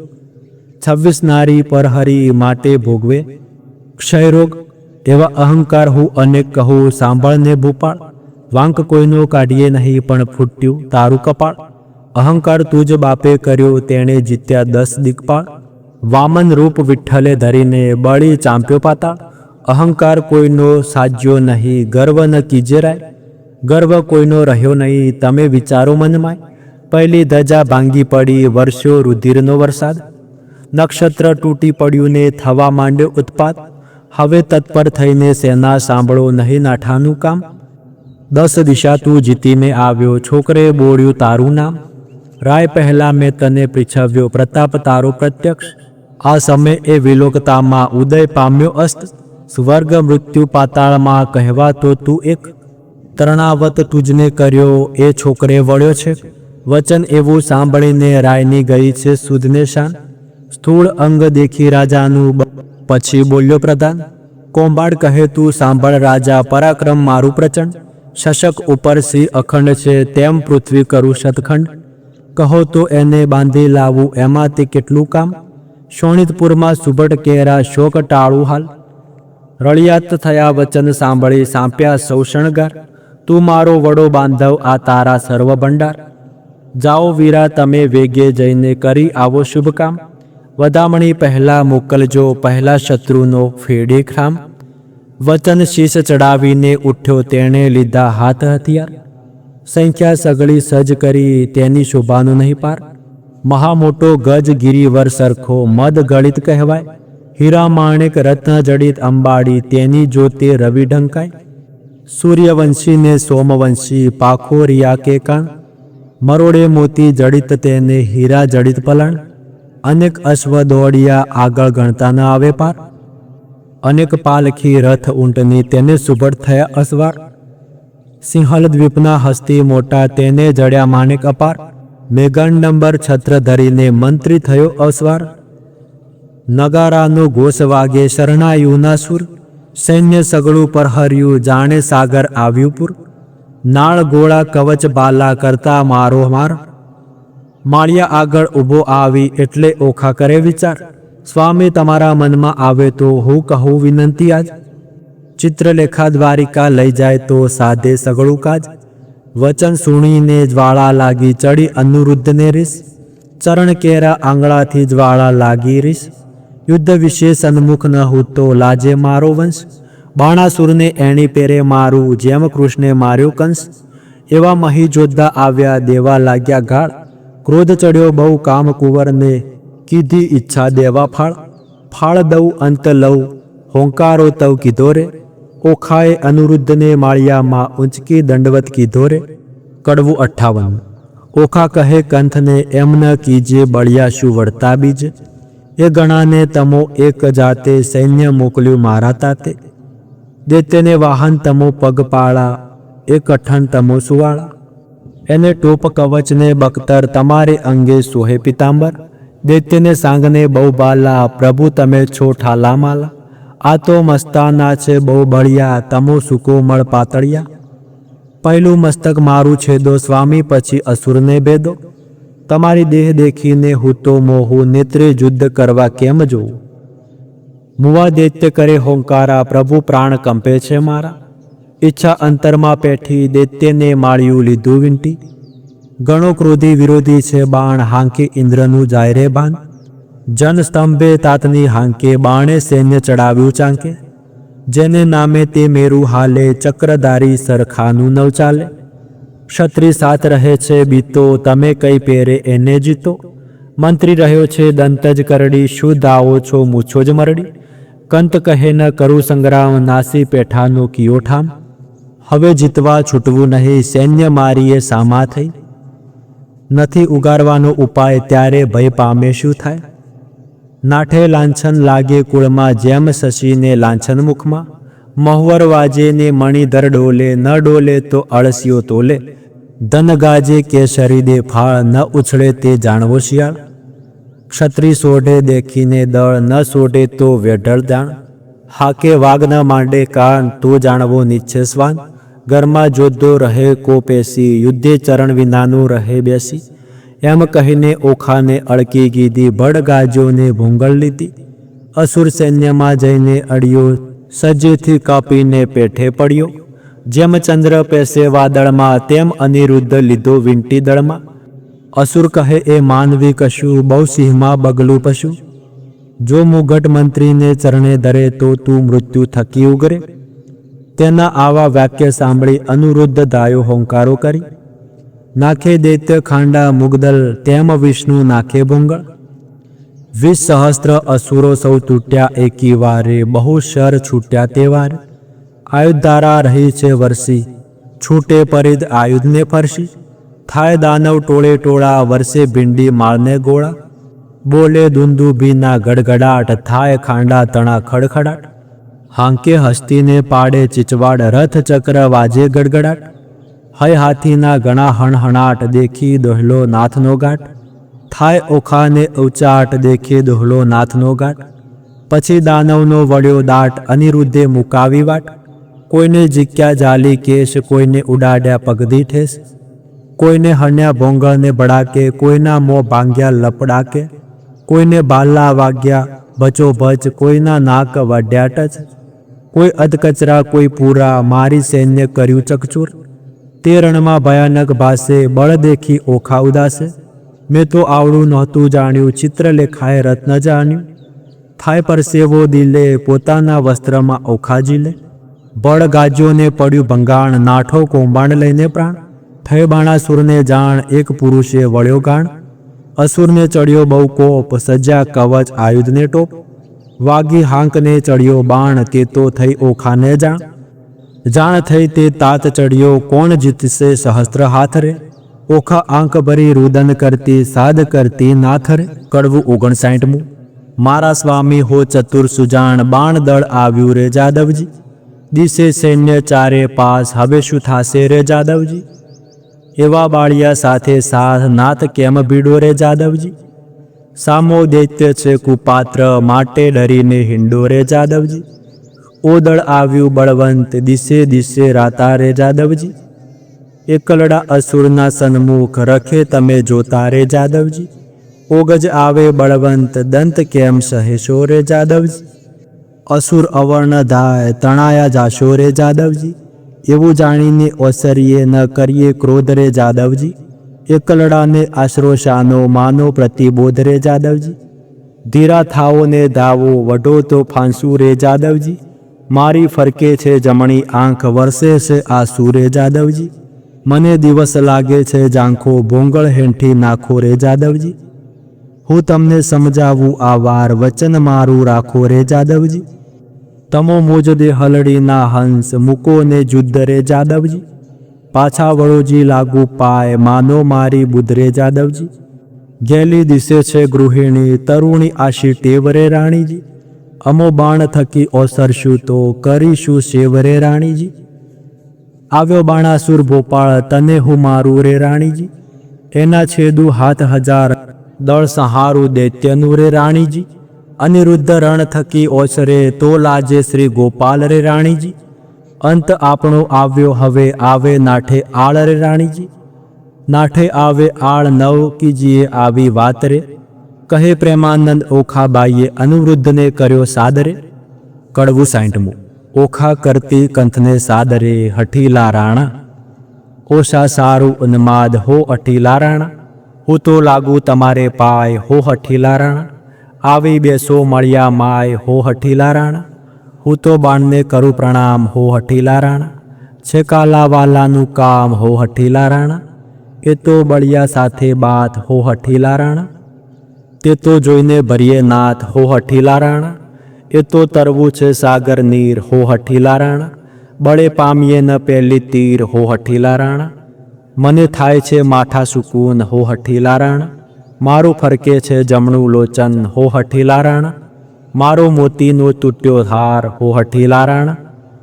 26 નારી પર હરી માટે ભોગવે ક્ષયરોગ, એવા અહંકાર હું અનેક કહું સાંભળને ભૂપાળ, વાંક કોઈનો કાઢીએ નહીં પણ ફૂટ્યું તારું કપાળ, અહંકાર તું જ બાપે કર્યો તેણે જીત્યા 10 દિક્પાળ, વામન રૂપ વિઠ્ઠલે ધરીને બળી ચાંપ્યો પાતાળ, અહંકાર કોઈનો સાજ્યો નહીં ગર્વ ન કીજે રાય, ગર્વ કોઈનો રહ્યો નહીં તમે વિચારો મનમાં, પહેલી ધજા ભાંગી પડી વર્ષો રુધિરનો વરસાદ, નક્ષત્ર તૂટી પડ્યું ને થવા માંડ્યો ઉત્પાત, હવે તત્પર થઈને સેના સાંભળો નહીં નાઠાનું કામ, 10 દિશા તું જીતીને આવ્યો છોકરે બોળ્યું તારું નામ, રાય પહેલા મેં તને પૃચ્છવ્યો પ્રતાપ તારો પ્રત્યક્ષ, આ સમય એ વિલોકતામાં ઉદય પામ્યો અસ્ત, સ્વર્ગ મૃત્યુ પાતાળમાં કહેવાતો તું એક, તરણાવત તુજને કર્યો એ છોકરે વળ્યો છે, વચન એવું સાંભળીને રાયની ગઈ છે સુધને શાન, સ્થૂળ અંગ દેખી રાજાનું પછી બોલ્યો પ્રધાન, કોંભાડ કહે તું સાંભળ રાજા પરાક્રમ મારું પ્રચંડ, શશક ઉપર સિંહ અખંડ છે તેમ પૃથ્વી કરું શતખંડ, કહો તો એને બાંધી લાવું એમાં તે કેટલું કામ, શોણિતપુરમાં સુભટ કેરા શોક ટાળું હાલ, રળિયાત થયા વચન સાંભળી સાંપ્યા સૌ શણગાર, તું મારો વડો બાંધવ આ તારા સર્વ ભંડાર, જાઓ વીરા તમે વેગે જઈને કરી આવો શુભ કામ, વધામણી પહેલા મોકલજો પહેલા શત્રુનો ફેડે ખામ, વચન શીશ ચડાવીને ઉઠ્યો તેણે લીધા હાથ હથિયાર, સંખ્યા સગળી સજ કરી તેની શોભાનો નહીં પાર, મહા મોટો ગજ ગિરિવર સરખો મદ ગળિત કહેવાય, હીરા માણેક રત્ન જડિત અંબાડી તેની જોતે રવિ ઢંકાય, સૂર્યવંશી ને સોમવંશી પાખો રિયા કે કાણ, મરોડે મોતી જડિત તેને હીરા જડિત પલણ, અનેક અશ્વ દોડિયા આગળ ગણતા ન આવે પાર, અનેક પાલખી રથ ઊંટની તેને સુભટ થયા અસવાર, સિંહલ દ્વીપના હસ્તી મોટા તેને જડ્યા માણેક અપાર, મેઘંડંબર છત્ર ધરીને મંત્રી થયો અસવાર, નગારાનો ઘોષ વાગે શરણાયુના સુર, સૈન્ય સગળું પર હર્યું જાણે સાગર આવ્યું પૂર, નાળ ગોળા કવચ બાલા કરતા મારો માર, માળિયા આગળ ઊભો આવી એટલે ઓખા કરે વિચાર, સ્વામી તમારા મનમાં આવે તો હું કહું વિનંતી આજ, ચિત્રલેખા દ્વારિકા લઈ જાય તો સાધે સગળું કાજ, વચન સુણીને જ્વાળા લાગી ચડી અનુરુદ્ધને રીસ, ચરણ કેરા આંગળાથી જ્વાળા લાગી રીસ, યુદ્ધ વિશે સન્મુખ ન હું તો લાજે મારો વંશ, બાણાસુરને એણી પેરે મારું જેમ કૃષ્ણે માર્યો કંસ, એવા મહી જોદ્ધા આવ્યા દેવા લાગ્યા ગાળ, ક્રોધ ચડ્યો બહુ કામ કુંવરને કીધી ઈચ્છા દેવા ફાળ, ફાળ દઉં અંત લઉં હોંકારો તવ કીધો રે, ઓખાએ અનુરુદ્ધને માળિયામાં ઊંચકી દંડવત કીધો રે. કડવું 58. ઓખા કહે કંથને એમ ન કીજે બળિયા શું વળતા બીજ, એ ગણાને તમો એક જાતે સૈન્ય મોકલ્યું મારા તાતે, દૈત્યને વાહન તમો પગપાળા એ કઠણ તમો સુવાળા, એને ટોપ કવચને બખ્તર તમારે અંગે સોહે પિતાંબર, દૈત્યને સાંગને બહુ બાલા પ્રભુ તમે છો ઠાલા માલા, આ તો મસ્તાના છે બહુ બળિયા તમો સુકોમળ પાતળિયા, પહેલું મસ્તક મારું છેદો સ્વામી પછી અસુરને ભેદો, તમારી દેહ દેખીને હું તો મોહું નેત્રે યુદ્ધ કરવા કેમ જોઉં, મુવા દૈત્ય કરે હોંકારા પ્રભુ પ્રાણ કંપે છે મારા, ઈચ્છા અંતરમાં પેઠી દૈત્યને માળ્યું લીધું વીંટી, ગણો ક્રોધી વિરોધી છે બાણ હાંકે ઇન્દ્રનું જાય રે બાન, જન સ્તંભે તાતની હાંકે બાણે સૈન્ય ચડાવ્યું ચાંકે, જેને નામે તે મેરું હાલે, ચક્રધારી સરખાનું નવ ચાલે. ક્ષત્રિય સાથ રહે છે બીતો, તમે કઈ પહેરે એને જીતો. મંત્રી રહ્યો છે દંત જ કરડી, શું દાવો છો મૂછો જ મરડી. કંત કહે ન કરું સંગ્રામ, નાસી પેઠાનો કિયો ઠામ. હવે જીતવા છૂટવું નહીં, સૈન્ય મારીએ સામા થઈ. નથી ઉગારવાનો ઉપાય, ત્યારે ભય પામે શું થાય. નાઠે લાંછન લાગે કુળમાં, જેમ શશીને લાંછન મુખમાં. મહુવર વાજે ને મણિધર ડોલે, ન ડોલે તો અળસિયો તોલે. ધન ગાજે કેસરી દે ફાળ, ન ઉછળે તે જાણવો શિયાળ. ક્ષત્રિય સોઢે દેખીને દળ, ન સોઢે તો વેઢળ દાણ. હાકે વાગ ન માંડે કાન, તો જાણવો નિચ્છે સ્વાન. ઘરમાં જોધો રહે કો પેસી, યુદ્ધે ચરણ વિનાનું રહે બેસી. એમ કહીને ઓખાને અળકી કીધી, બળ ગાજોને ભૂંગળ લીધી. અસુર સૈન્યમાં જઈને અડ્યો, સજ્જથી કાપીને પેઠે પડ્યો. જેમ ચંદ્ર પેસે વાદળમાં, તેમ અનિરુદ્ધ લીધો વીંટી દળમાં. અસુર કહે એ માનવી કશું, બહુ સિંહમાં બગલું પશુ. જો મુગટ મંત્રીને ચરણે ધરે, તો તું મૃત્યુ થકી ઉગરે. તેના આવા વાક્ય સાંભળી અનિરુદ્ધ ધાયો હોંકારો કરી. નાખે દૈત્ય ખાંડા મુગદલ, તેમ વિષ્ણુ નાખે ભૂંગળ. 20 સહસ્ત્ર અસુરો સૌ તૂટ્યા એકી વારે, બહુ શર છૂટ્યા તે વારે. આયુધારા રહી છે વરસી, છૂટે પરિદ આયુધને ફરસી. થાય દાનવ ટોળે ટોળા, વર્ષે ભીંડી માળને ગોળા. બોલે દુંદુભીના ગડગડાટ, થાય ખાંડા તણા ખડખડાટ. હાંકે હસ્તીને પાડે ચીચવાડ, રથ ચક્ર વાજે ગડગડાટ. હય હાથીના ઘણા હણહણાટ, દેખી દોહલો નાથનો ઘાટ. થાય ઓખાને ઉચાટ, દેખે દોહલો નાથનો ઘાટ. પછી દાનવનો વળ્યો દાટ, અનિરુદ્ધે મુકાવી વાટ. કોઈને જીક્યા જાલી કેશ, કોઈને ઉડાડ્યા પગધી ઠેસ. કોઈને હણ્યા ભોંગળને બળાકે, કોઈના મોં ભાંગ્યા લપડાકે. કોઈને બાલા વાગ્યા બચો બચ, કોઈના નાક વાઢ્યા ટચ. કોઈ અધકચરા કોઈ પૂરા, મારી સૈન્ય કર્યું ચકચૂર. તે રણમાં ભયાનક ભાસે, બળ દેખી ઓખા ઉદાસે. મેં તો આવડું નહોતું જાણ્યું, ચિત્ર લેખાએ રત્ન જાણ્યું. થાય પરસેવો દિલે, પોતાના વસ્ત્રમાં ઓખા જીલે. બળ ગાજ્યોને પડ્યું ભંગાણ, નાઠો કૌભાંડ લઈને પ્રાણ. થઈ બાણાસુરને જાણ, એક પુરુષે વળ્યો ગાણ. અસુરને ચડ્યો બહુ કોપ, સજ્જા કવચ આયુધને ટોપ. વાગી હાંકને ચડ્યો બાણ, તે તો થઈ ઓખાને જાણ. જાણ થઈ તે તાત ચડ્યો, કોણ જીતશે સહસ્ત્ર હાથ રે. ઓખા આંક ભરી રુદન કરતી, સાદ કરતી નાથ રે. કડવું 59મું. મારા સ્વામી હો ચતુર સુજાણ, બાણ દળ આવ્યું રે જાદવજી. દિશે સૈન્ય ચારે પાસ, હવે શું થાશે રે જાદવજી. એવા બાળિયા સાથે સાથ, નાથ કેમ ભીડો રે જાદવજી. સામો દૈત્ય છે કુપાત્ર, માટે ડરીને હિંડો રે જાદવજી. ઓદળ આવ્યું બળવંત, દિશે દિશે રાતા રે જાદવજી. એકલડા અસુરના સન્મુખ, રખે તમે જોતા રે જાદવજી. ઓગજ આવે બળવંત, દંત કેમ સહેશો રે જાદવજી. અસુર અવર્ણ ધાય, તણાયા જાશો રે જાદવજી. એવું જાણીને ઓસરીએ, ન કરીએ ક્રોધ રે જાદવજી. એકલડાને આશરો શાનો, માનો પ્રતિબોધ રે જાદવજી. ધીરા થાઓ ને ધાવો, વઢો તો ફાંસુ રે જાદવજી. મારી ફરકે છે જમણી આંખ, વરસે છે આંસુ રે જાદવજી. મને દિવસ લાગે છે ઝાંખો, ભોંગળ હેઠી નાખો રે જાદવજી. હું તમને સમજાવું આ વાર, વચન મારું રાખો રે જાદવજી. તમો મુજ દે હલડીના હંસ, મૂકો ને જુદ્ધ રે જાદવજી. પાછા વળોજી લાગુ પાય, માનો મારી બુદ્ધ રે જાદવજી. ગેલી દિશે છે ગૃહિણી, તરુણી આશી ટેવ રે રાણીજી. અમો બાણ થકી ઓસરશું, તો કરીશું શેવ રે રાણીજી. આવ્યો બાણાસુર ભોપાળ, તને હું મારું રે રાણીજી. એના છેદું હાથ હજાર, દળ સંહારું દૈત્યનું રે રાણીજી. અનિરુદ્ધ રણ થકી ઓસરે, તો લાજે શ્રી ગોપાલ રે રાણીજી. અંત આપણો આવ્યો હવે, આવે નાઠે આળ રે રાણીજી. નાઠે આવે આળ, નવ કીજીએ આવી વાત રે. કહે પ્રેમાનંદ ઓખાબાઈએ, અનિરુદ્ધને કર્યો સાદરે. કડવું 60મું. ઓખા કરતી કંથને સાદરે, હઠીલા રાણા. ઓછા સારું ઉન્માદ, હો અઠીલા રાણા. હું તો લાગુ તમારે પાય, હો હઠીલા રાણા. આવી બેસો મળ્યા માય, હો હઠીલા રાણા. હું તો બાણને કરું પ્રણામ હો હઠીલા રાણા, છે કાલાવાલાનું કામ હો હઠીલા રાણા, એ તો બળિયા સાથે બાત હો હઠીલા રાણા, તે તો જોઈને ભરીએ નાથ હો હઠીલા રાણા, એ તો તરવું છે સાગર નીર હો હઠીલા રાણા, બળે પામીએ ન પહેલી તીર હો હઠીલા રાણા, મને થાય છે માઠા સુકૂન હો હઠીલા રાણા, મારું ફરકે છે જમણું લોચન હો હઠીલા રાણા, મારો મોતીનો તૂટ્યો હાર હો હઠીલા રાણા,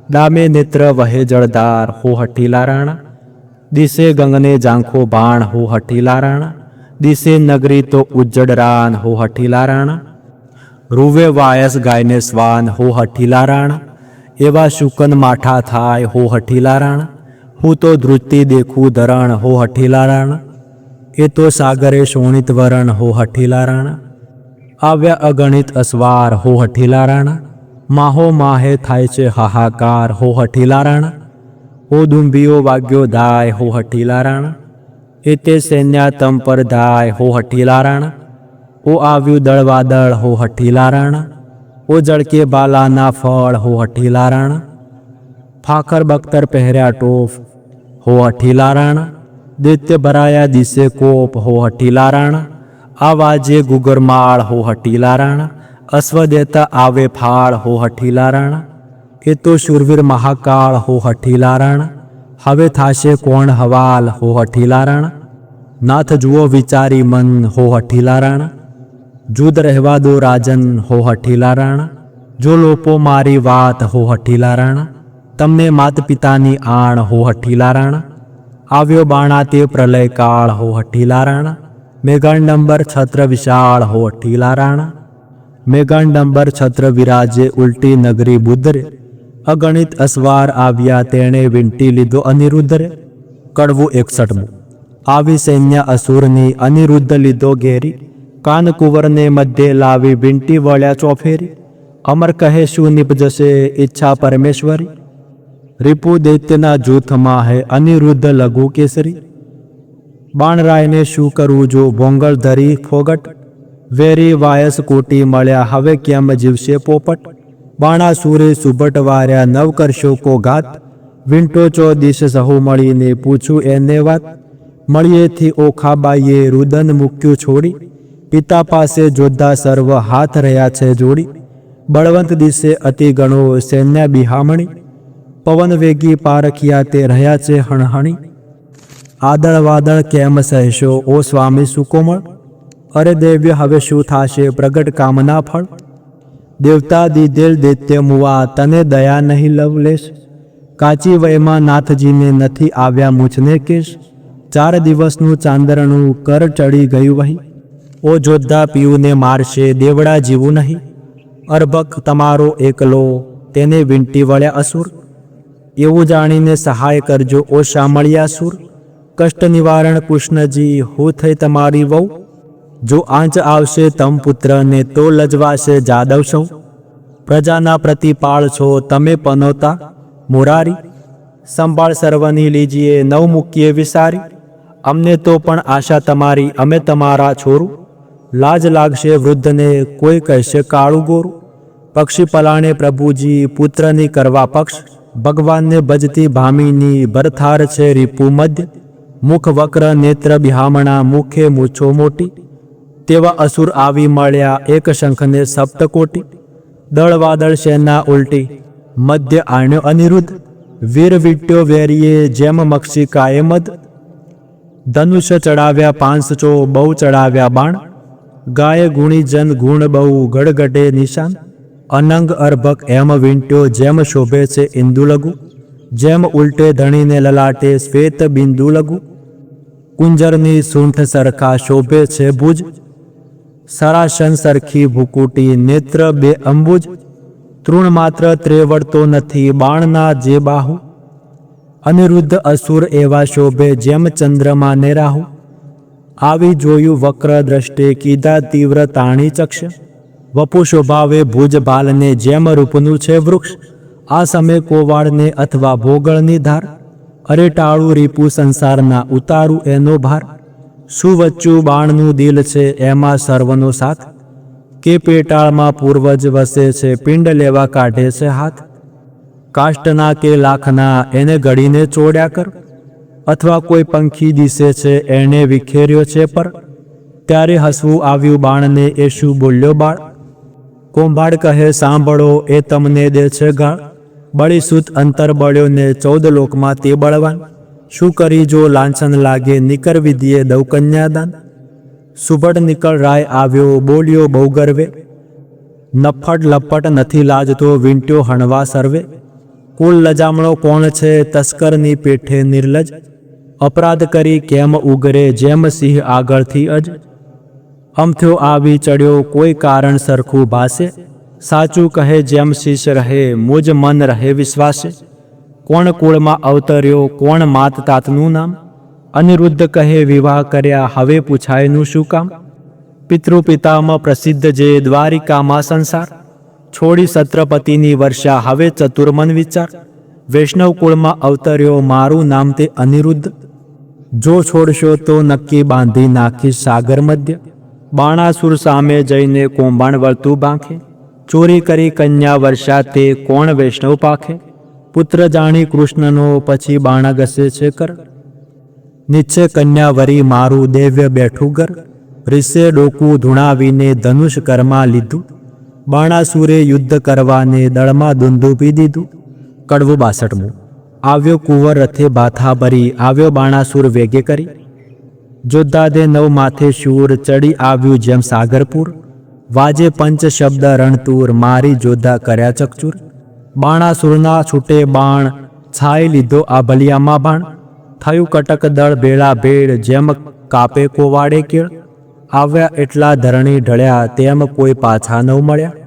ડામે નેત્ર વહે જળધાર હો હઠીલા રાણા, દિશે ગંગને ઝાંખો બાણ હો હઠીલા રાણા, દિશે નગરી તો ઉજ્જડ રાન હો હઠીલા રાણા, રૂવે વાયસ ગાયને સ્વાન હો હઠીલા રાણા, એવા શુકન માઠા થાય હો હઠીલા રાણા, હું તો ધ્રુજતી દેખું ધરણ હો હઠીલા રાણા, એ તો સાગરે શોણિત વરણ હો હઠીલા રાણા, આવ્યા અગણિત અસવાર હો હઠીલા રાણા, માહો માહે થાય છે હાહાકાર હો હઠીલા રાણા, ઓ દુંબીઓ વાગ્યો દાય હો હઠીલા રાણા, એ તે સૈન્યા તમ પર દાય હો હઠીલા રાણા, ઓ આવ્યું દળવાદળ હો હઠીલા રાણા, ઓ જળકે બાલાના ફળ હો હઠીલા રાણા, ફાખર બખ્તર પહેર્યા ટોપ હો હઠીલા રાણા, દૈત્ય ભરાયા દિશે કોપ હો હઠીલા રાણા, આ વાજે ગુગરમાળ હો હઠીલા રાણા, અશ્વ દેતા આવે ફાળ હો હઠીલા રાણા, એ તો શૂરવીર મહાકાળ હો હઠીલા રાણા, હવે થાશે કોણ હવાલ હો હઠીલા રાણા, નાથ જુઓ વિચારી મન હો હઠીલા રાણા, જુદ રહેવા દો રાજન હો હઠીલા રાણા, જો લોપો મારી વાત હો હઠીલા રાણા, તમને માત પિતાની આણ હો હઠીલા રાણા, આવ્યો બાણા તે પ્રલય કાળ હો હઠીલા રાણા, મેઘાંડંબર છત્ર વિશાળ હો હઠીલા રાણા, મેઘાંડંબર છત્ર વિરાજે ઉલટી નગરી બુદ્ધરે, અગણિત અસવાર આવ્યા તેણે વીંટી લીધો અનિરુદ્ધરે, કડવું 61. આવી સૈન્ય અસુરની અનિરુદ્ધ લીધો ઘેરી, કાનકુંવરને મધ્યે લાવી વીંટી વળ્યા ચોફેરી, અમર કહે શું નિપજશે ઈચ્છા પરમેશ્વરી, રીપુ દૈત્યના જૂથમાં હે અનિરુદ્ધ લઘુ કેસરી, બાણરાયને શું કરવું જો ભોંગળ ધરી ફોગટ, વેરી વાયસ કોટી મળ્યા હવે કેમ જીવશે પોપટ, બાણાસુરે સુભટ વાર્યા નવ કરશો કો ઘાત, વિંટો ચોદિશ સહુ મળીને પૂછું એને વાત, મળીએથી ઓખાબાઈએ રુદન મૂક્યું છોડી, પિતા પાસે જોદ્ધા સર્વ હાથ રહ્યા છે જોડી, બળવંત દિશે અતિ ગણો સૈન્ય બિહામણી, પવન વેગી પારખિયા તે રહ્યા છે હણહણી, આદળ વાદળ કેમ સહેશો ઓ સ્વામી સુકોમળ, અરે દેવ્ય હવે શું થાશે પ્રગટ કામના ફળ, દેવતા દીધેલ દૈત્ય મુવા તને દયા નહીં લવલેશ, કાચી વયમાં નાથજીને નથી આવ્યા મૂછને કેશ, 4 દિવસનું ચાંદરણું કર ચડી ગયું વહી, ઓ જોદ્ધા પીયુને મારશે દેવડા જીવું નહીં, અર્ભક તમારો એકલો તેને વીંટી વળ્યા અસુર, એવું જાણીને સહાય કરજો ઓ શામળિયાસુર, કષ્ટ નિવારણ કૃષ્ણજી હું થઈ તમારી વહુ, જો આંચ આવશે તમ પુત્રને તો લજવાશે જાદવ સૌ, પ્રજાના પ્રતિપાળ છો તમે પનોતા મુરારી, સંભાળ સર્વની લીજીએ નવ મૂકીએ વિસારી, અમને તો પણ આશા તમારી અમે તમારા છોરું, લાજ લાગશે વૃદ્ધને કોઈ કહેશે કાળું ગોરું, પક્ષી પલાણે પ્રભુજી પુત્રની કરવા પક્ષ, ભગવાનને ભજતી ભામીની ભરથાર છે રીપુ મધ્ય, મુખ વક્ર નેત્ર બિહામણા મુખે મૂછો મોટી, તેવા અસુર આવી મળ્યા એક શંખને સપ્તકોટી, દળવાદળ સેના ઉલટી મધ્ય આણ્યો અનિરુદ્ધ, વીર વિટ્યો વેરીએ જેમ મક્ષિકાએ મદ, ધનુષ્ય ચડાવ્યા 500 બહુ ચડાવ્યા બાણ, ગાય ગુણી જન ગુણ બહુ ગડગડે નિશાન, અનંગ અર્ભક એમ વીંટ્યો જેમ શોભે છે ઇન્દુ લઘુ, જેમ ઉલટે ધણીને લલાટે શ્વેત બિંદુ લઘુ, કુંજરની સૂંઠ સરખા શોભે છે ભુજ, સરાશન સરખી ભૂકુટી નેત્ર 2 અંબુજ, તૃણ માત્ર ત્રેવડતો નથી બાણના જે બાહુ, અનિરુદ્ધ અસુર એવા શોભે જેમ ચંદ્રમા ને રાહુ, આવી જોયું વક્ર દ્રષ્ટે કીધા તીવ્ર તાણી ચક્ષ, વપુ શોભાવે ભુજ ભાલને જેમ રૂપનું છે વૃક્ષ, આ સમે કોવાળને અથવા ભોગળની ધાર, અરે ટાળું રીપુ સંસારના ઉતારું એનો ભાર, સુવચ્ચું બાણનું દિલ છે એમાં સર્વનો સાથ, કે પેટાળમાં પૂર્વજ વસે છે, પિંડ લેવા કાઢે છે હાથ. કાષ્ટના કે લાખના એને ગળીને ચોડ્યા કર, અથવા કોઈ પંખી દિશે છે એણે વિખેર્યો છે પર. ત્યારે હસવું આવ્યું બાણને, એ શું બોલ્યો બાળ? કુંભાર કહે સાંભળો, એ તમને દે છે ગાળ. બળીસૂત અંતર બળ્યો ને 14 લોકમાં તે બળવાન. શું કરી જો લાંછન લાગે, નિકર વિધિએ દઉ કન્યાદાન. સુભટ નિકળ રાય આવ્યો, બોલ્યો બહુ ગર્વે. નફટ લપટ નથી લાજતો, વીંટ્યો હણવા સર્વે. કુલ લજામણો કોણ છે, તસ્કરની પેઠે નિર્લજ. અપરાધ કરી કેમ ઉગરે, જેમ સિંહ આગળથી અજ. અમથ્યો આવી ચડ્યો, કોઈ કારણ સરખું ભાસે. સાચું કહે જેમ શીશ રહે, મુજ મન રહે વિશ્વાસે. કોણ કુળમાં અવતર્યો, કોણ માત તાતનું નામ? અનિરુદ્ધ કહે વિવાહ કર્યા, હવે પૂછાયનું શું કામ? પિતૃ પિતામાં પ્રસિદ્ધ જે, દ્વારિકામાં સંસાર. છોડી છત્રપતિની વર્ષા, હવે ચતુર્મન વિચાર. વૈષ્ણવ કુળમાં અવતર્યો, મારું નામ તે અનિરુદ્ધ. જો છોડશો તો નક્કી બાંધી નાખીશ સાગર મધ્ય. બાણાસુર સામે જઈને કૌભાંડ વર્તું બાંખે. ચોરી કરી કન્યા વર્ષા, તે કોણ વૈષ્ણવ પાખે? પુત્ર જાણી કૃષ્ણનો, પછી બાણા ઘસે છે કર. નિશ્ચય કન્યા વરી મારું દૈવ્ય બેઠું ઘર. રીસે ડોકું ધૂણાવીને ધનુષ કરમાં લીધું. બાણાસુરે યુદ્ધ કરવાને દળમાં દુંદુપી દીધું. કડવું 62. આવ્યો કુંવર રથે બાથા ભરી, આવ્યો બાણાસુર વેગે કરી. જોદ્ધાદે નવ માથે શૂર, ચડી આવ્યું જેમ સાગરપુર. વાજે પંચ શબ્દ રણતુર, મારી જોદ્ધા કર્યા ચકચુર. બાણાસુરના છૂટે બાણ, છાઈ લીધો આ ભલિયામાં બાણ. થયું કટક દળ ભેળા ભેળ, જેમ કાપે કોવાડે કેળ. આવ્યા એટલા ધરણી ઢળ્યા, તેમ કોઈ પાછા નવ મળ્યા.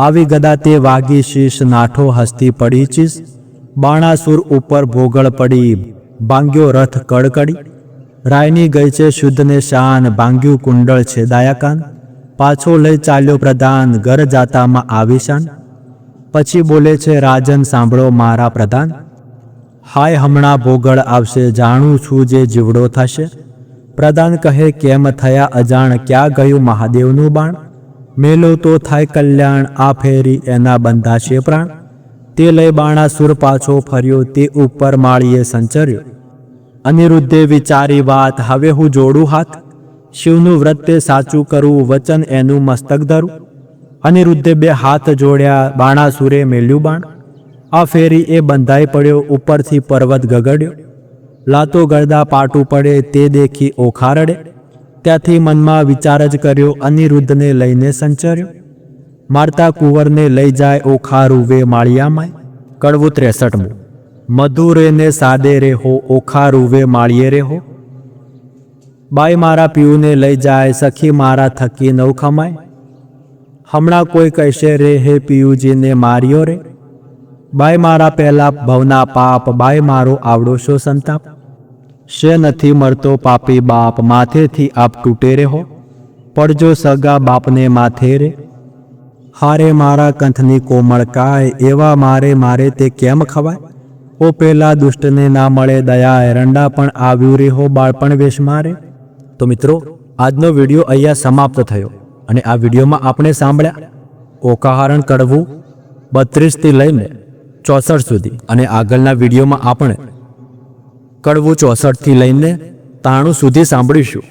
આવી ગદા તે વાગી શીશ, નાઠો હસ્તી પડી ચીસ. બાણાસુર ઉપર ભોગળ પડી, ભાંગ્યો રથ કડકડી. રાયની ગઈ છે શુદ્ધને શાન, ભાંગ્યું કુંડળ છે દાયાકાન. પાછો લઈ ચાલ્યો પ્રધાન, ઘર જાતામાં આવી શાન. પછી બોલે છે રાજન સાંભળો મારા પ્રધાન. હાય હમણાં ભોગળ આવશે, જાણું છું જે જીવડો થશે. પ્રધાન કહે કેમ થયા અજાણ, ક્યાં ગયું મહાદેવનું બાણ? મેલો તો થાય કલ્યાણ, આ ફેરી એના બંધાશે પ્રાણ. તે લઈ બાણાસુર પાછો ફર્યો, તે ઉપર માળીએ સંચર્યો. અનિરુદ્ધે વિચારી વાત, હવે હું જોડું હાથ. શિવનું વ્રત તે સાચું કરું, વચન એનું મસ્તક ધરું. અનિરુદ્ધે 2 હાથ જોડ્યા, બાણાસુરે મેલ્યું બાણ. આ ફેરી એ બંધાઈ પડ્યો, ઉપરથી પર્વત ગગડ્યો. લાતો ગળદા પાટું પડે, તે દેખી ઓખા રડે. ત્યાંથી મનમાં વિચાર જ કર્યો, અનિરુદ્ધને લઈને સંચર્યો. મારતા કુંવરને લઈ જાય ઓખા રૂવે માળિયામાંય. કડવું 63. મધુરે ને સાદે રેહો, ઓખા રૂવે માળીએ રેહો. બાઈ મારા પીયુને લઈ જાય, સખી મારા થકી નવ ખમાય. હમણાં કોઈ કહેશે રે, હે પિયુજીને માર્યો રે. બાઈ મારા પહેલા ભવના પાપ, બાઈ મારો આવડો શો સંતાપ. શે નથી મળતો પાપી બાપ, માથેથી આપ તૂટે રે હો. પડજો સગા બાપને માથે રે. હારે મારા કંથની કોમળકાય, એવા મારે તે કેમ ખવાય? ઓ પેલા દુષ્ટને ના મળે દયા, રંડા પણ આવ્યું રે હો બાળપણ વેશ મારે. તો મિત્રો, આજનો વિડીયો અહીંયા સમાપ્ત થયો. અને આ વિડીયોમાં આપણે સાંભળ્યા ઓકાહરણ કડવું 32 થી લઈને 64 સુધી. અને આગળના વિડીયોમાં આપણે કડવું 64 થી લઈને 93 સુધી સાંભળીશું.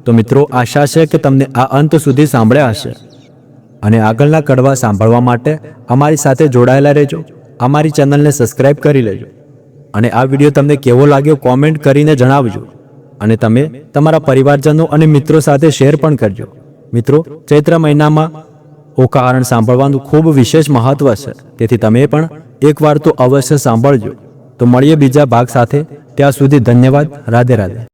તો મિત્રો, આશા છે કે તમને આ અંત સુધી સાંભળ્યા હશે. અને આગળના કડવા સાંભળવા માટે અમારી સાથે જોડાયેલા રહેજો. અમારી ચેનલને સબસ્ક્રાઈબ કરી લેજો. અને આ વિડીયો તમને કેવો લાગ્યો કોમેન્ટ કરીને જણાવજો. અને તમે તમારા પરિવારજનો અને મિત્રો સાથે શેર પણ કરજો. મિત્રો, ચૈત્ર મહિનામાં ઓકાહરણ સાંભળવાનું ખૂબ વિશેષ મહત્વ છે, તેથી તમે પણ એકવાર તો અવશ્ય સાંભળજો. તો મળીએ બીજા ભાગ સાથે. ત્યાં સુધી ધન્યવાદ. રાધે રાધે.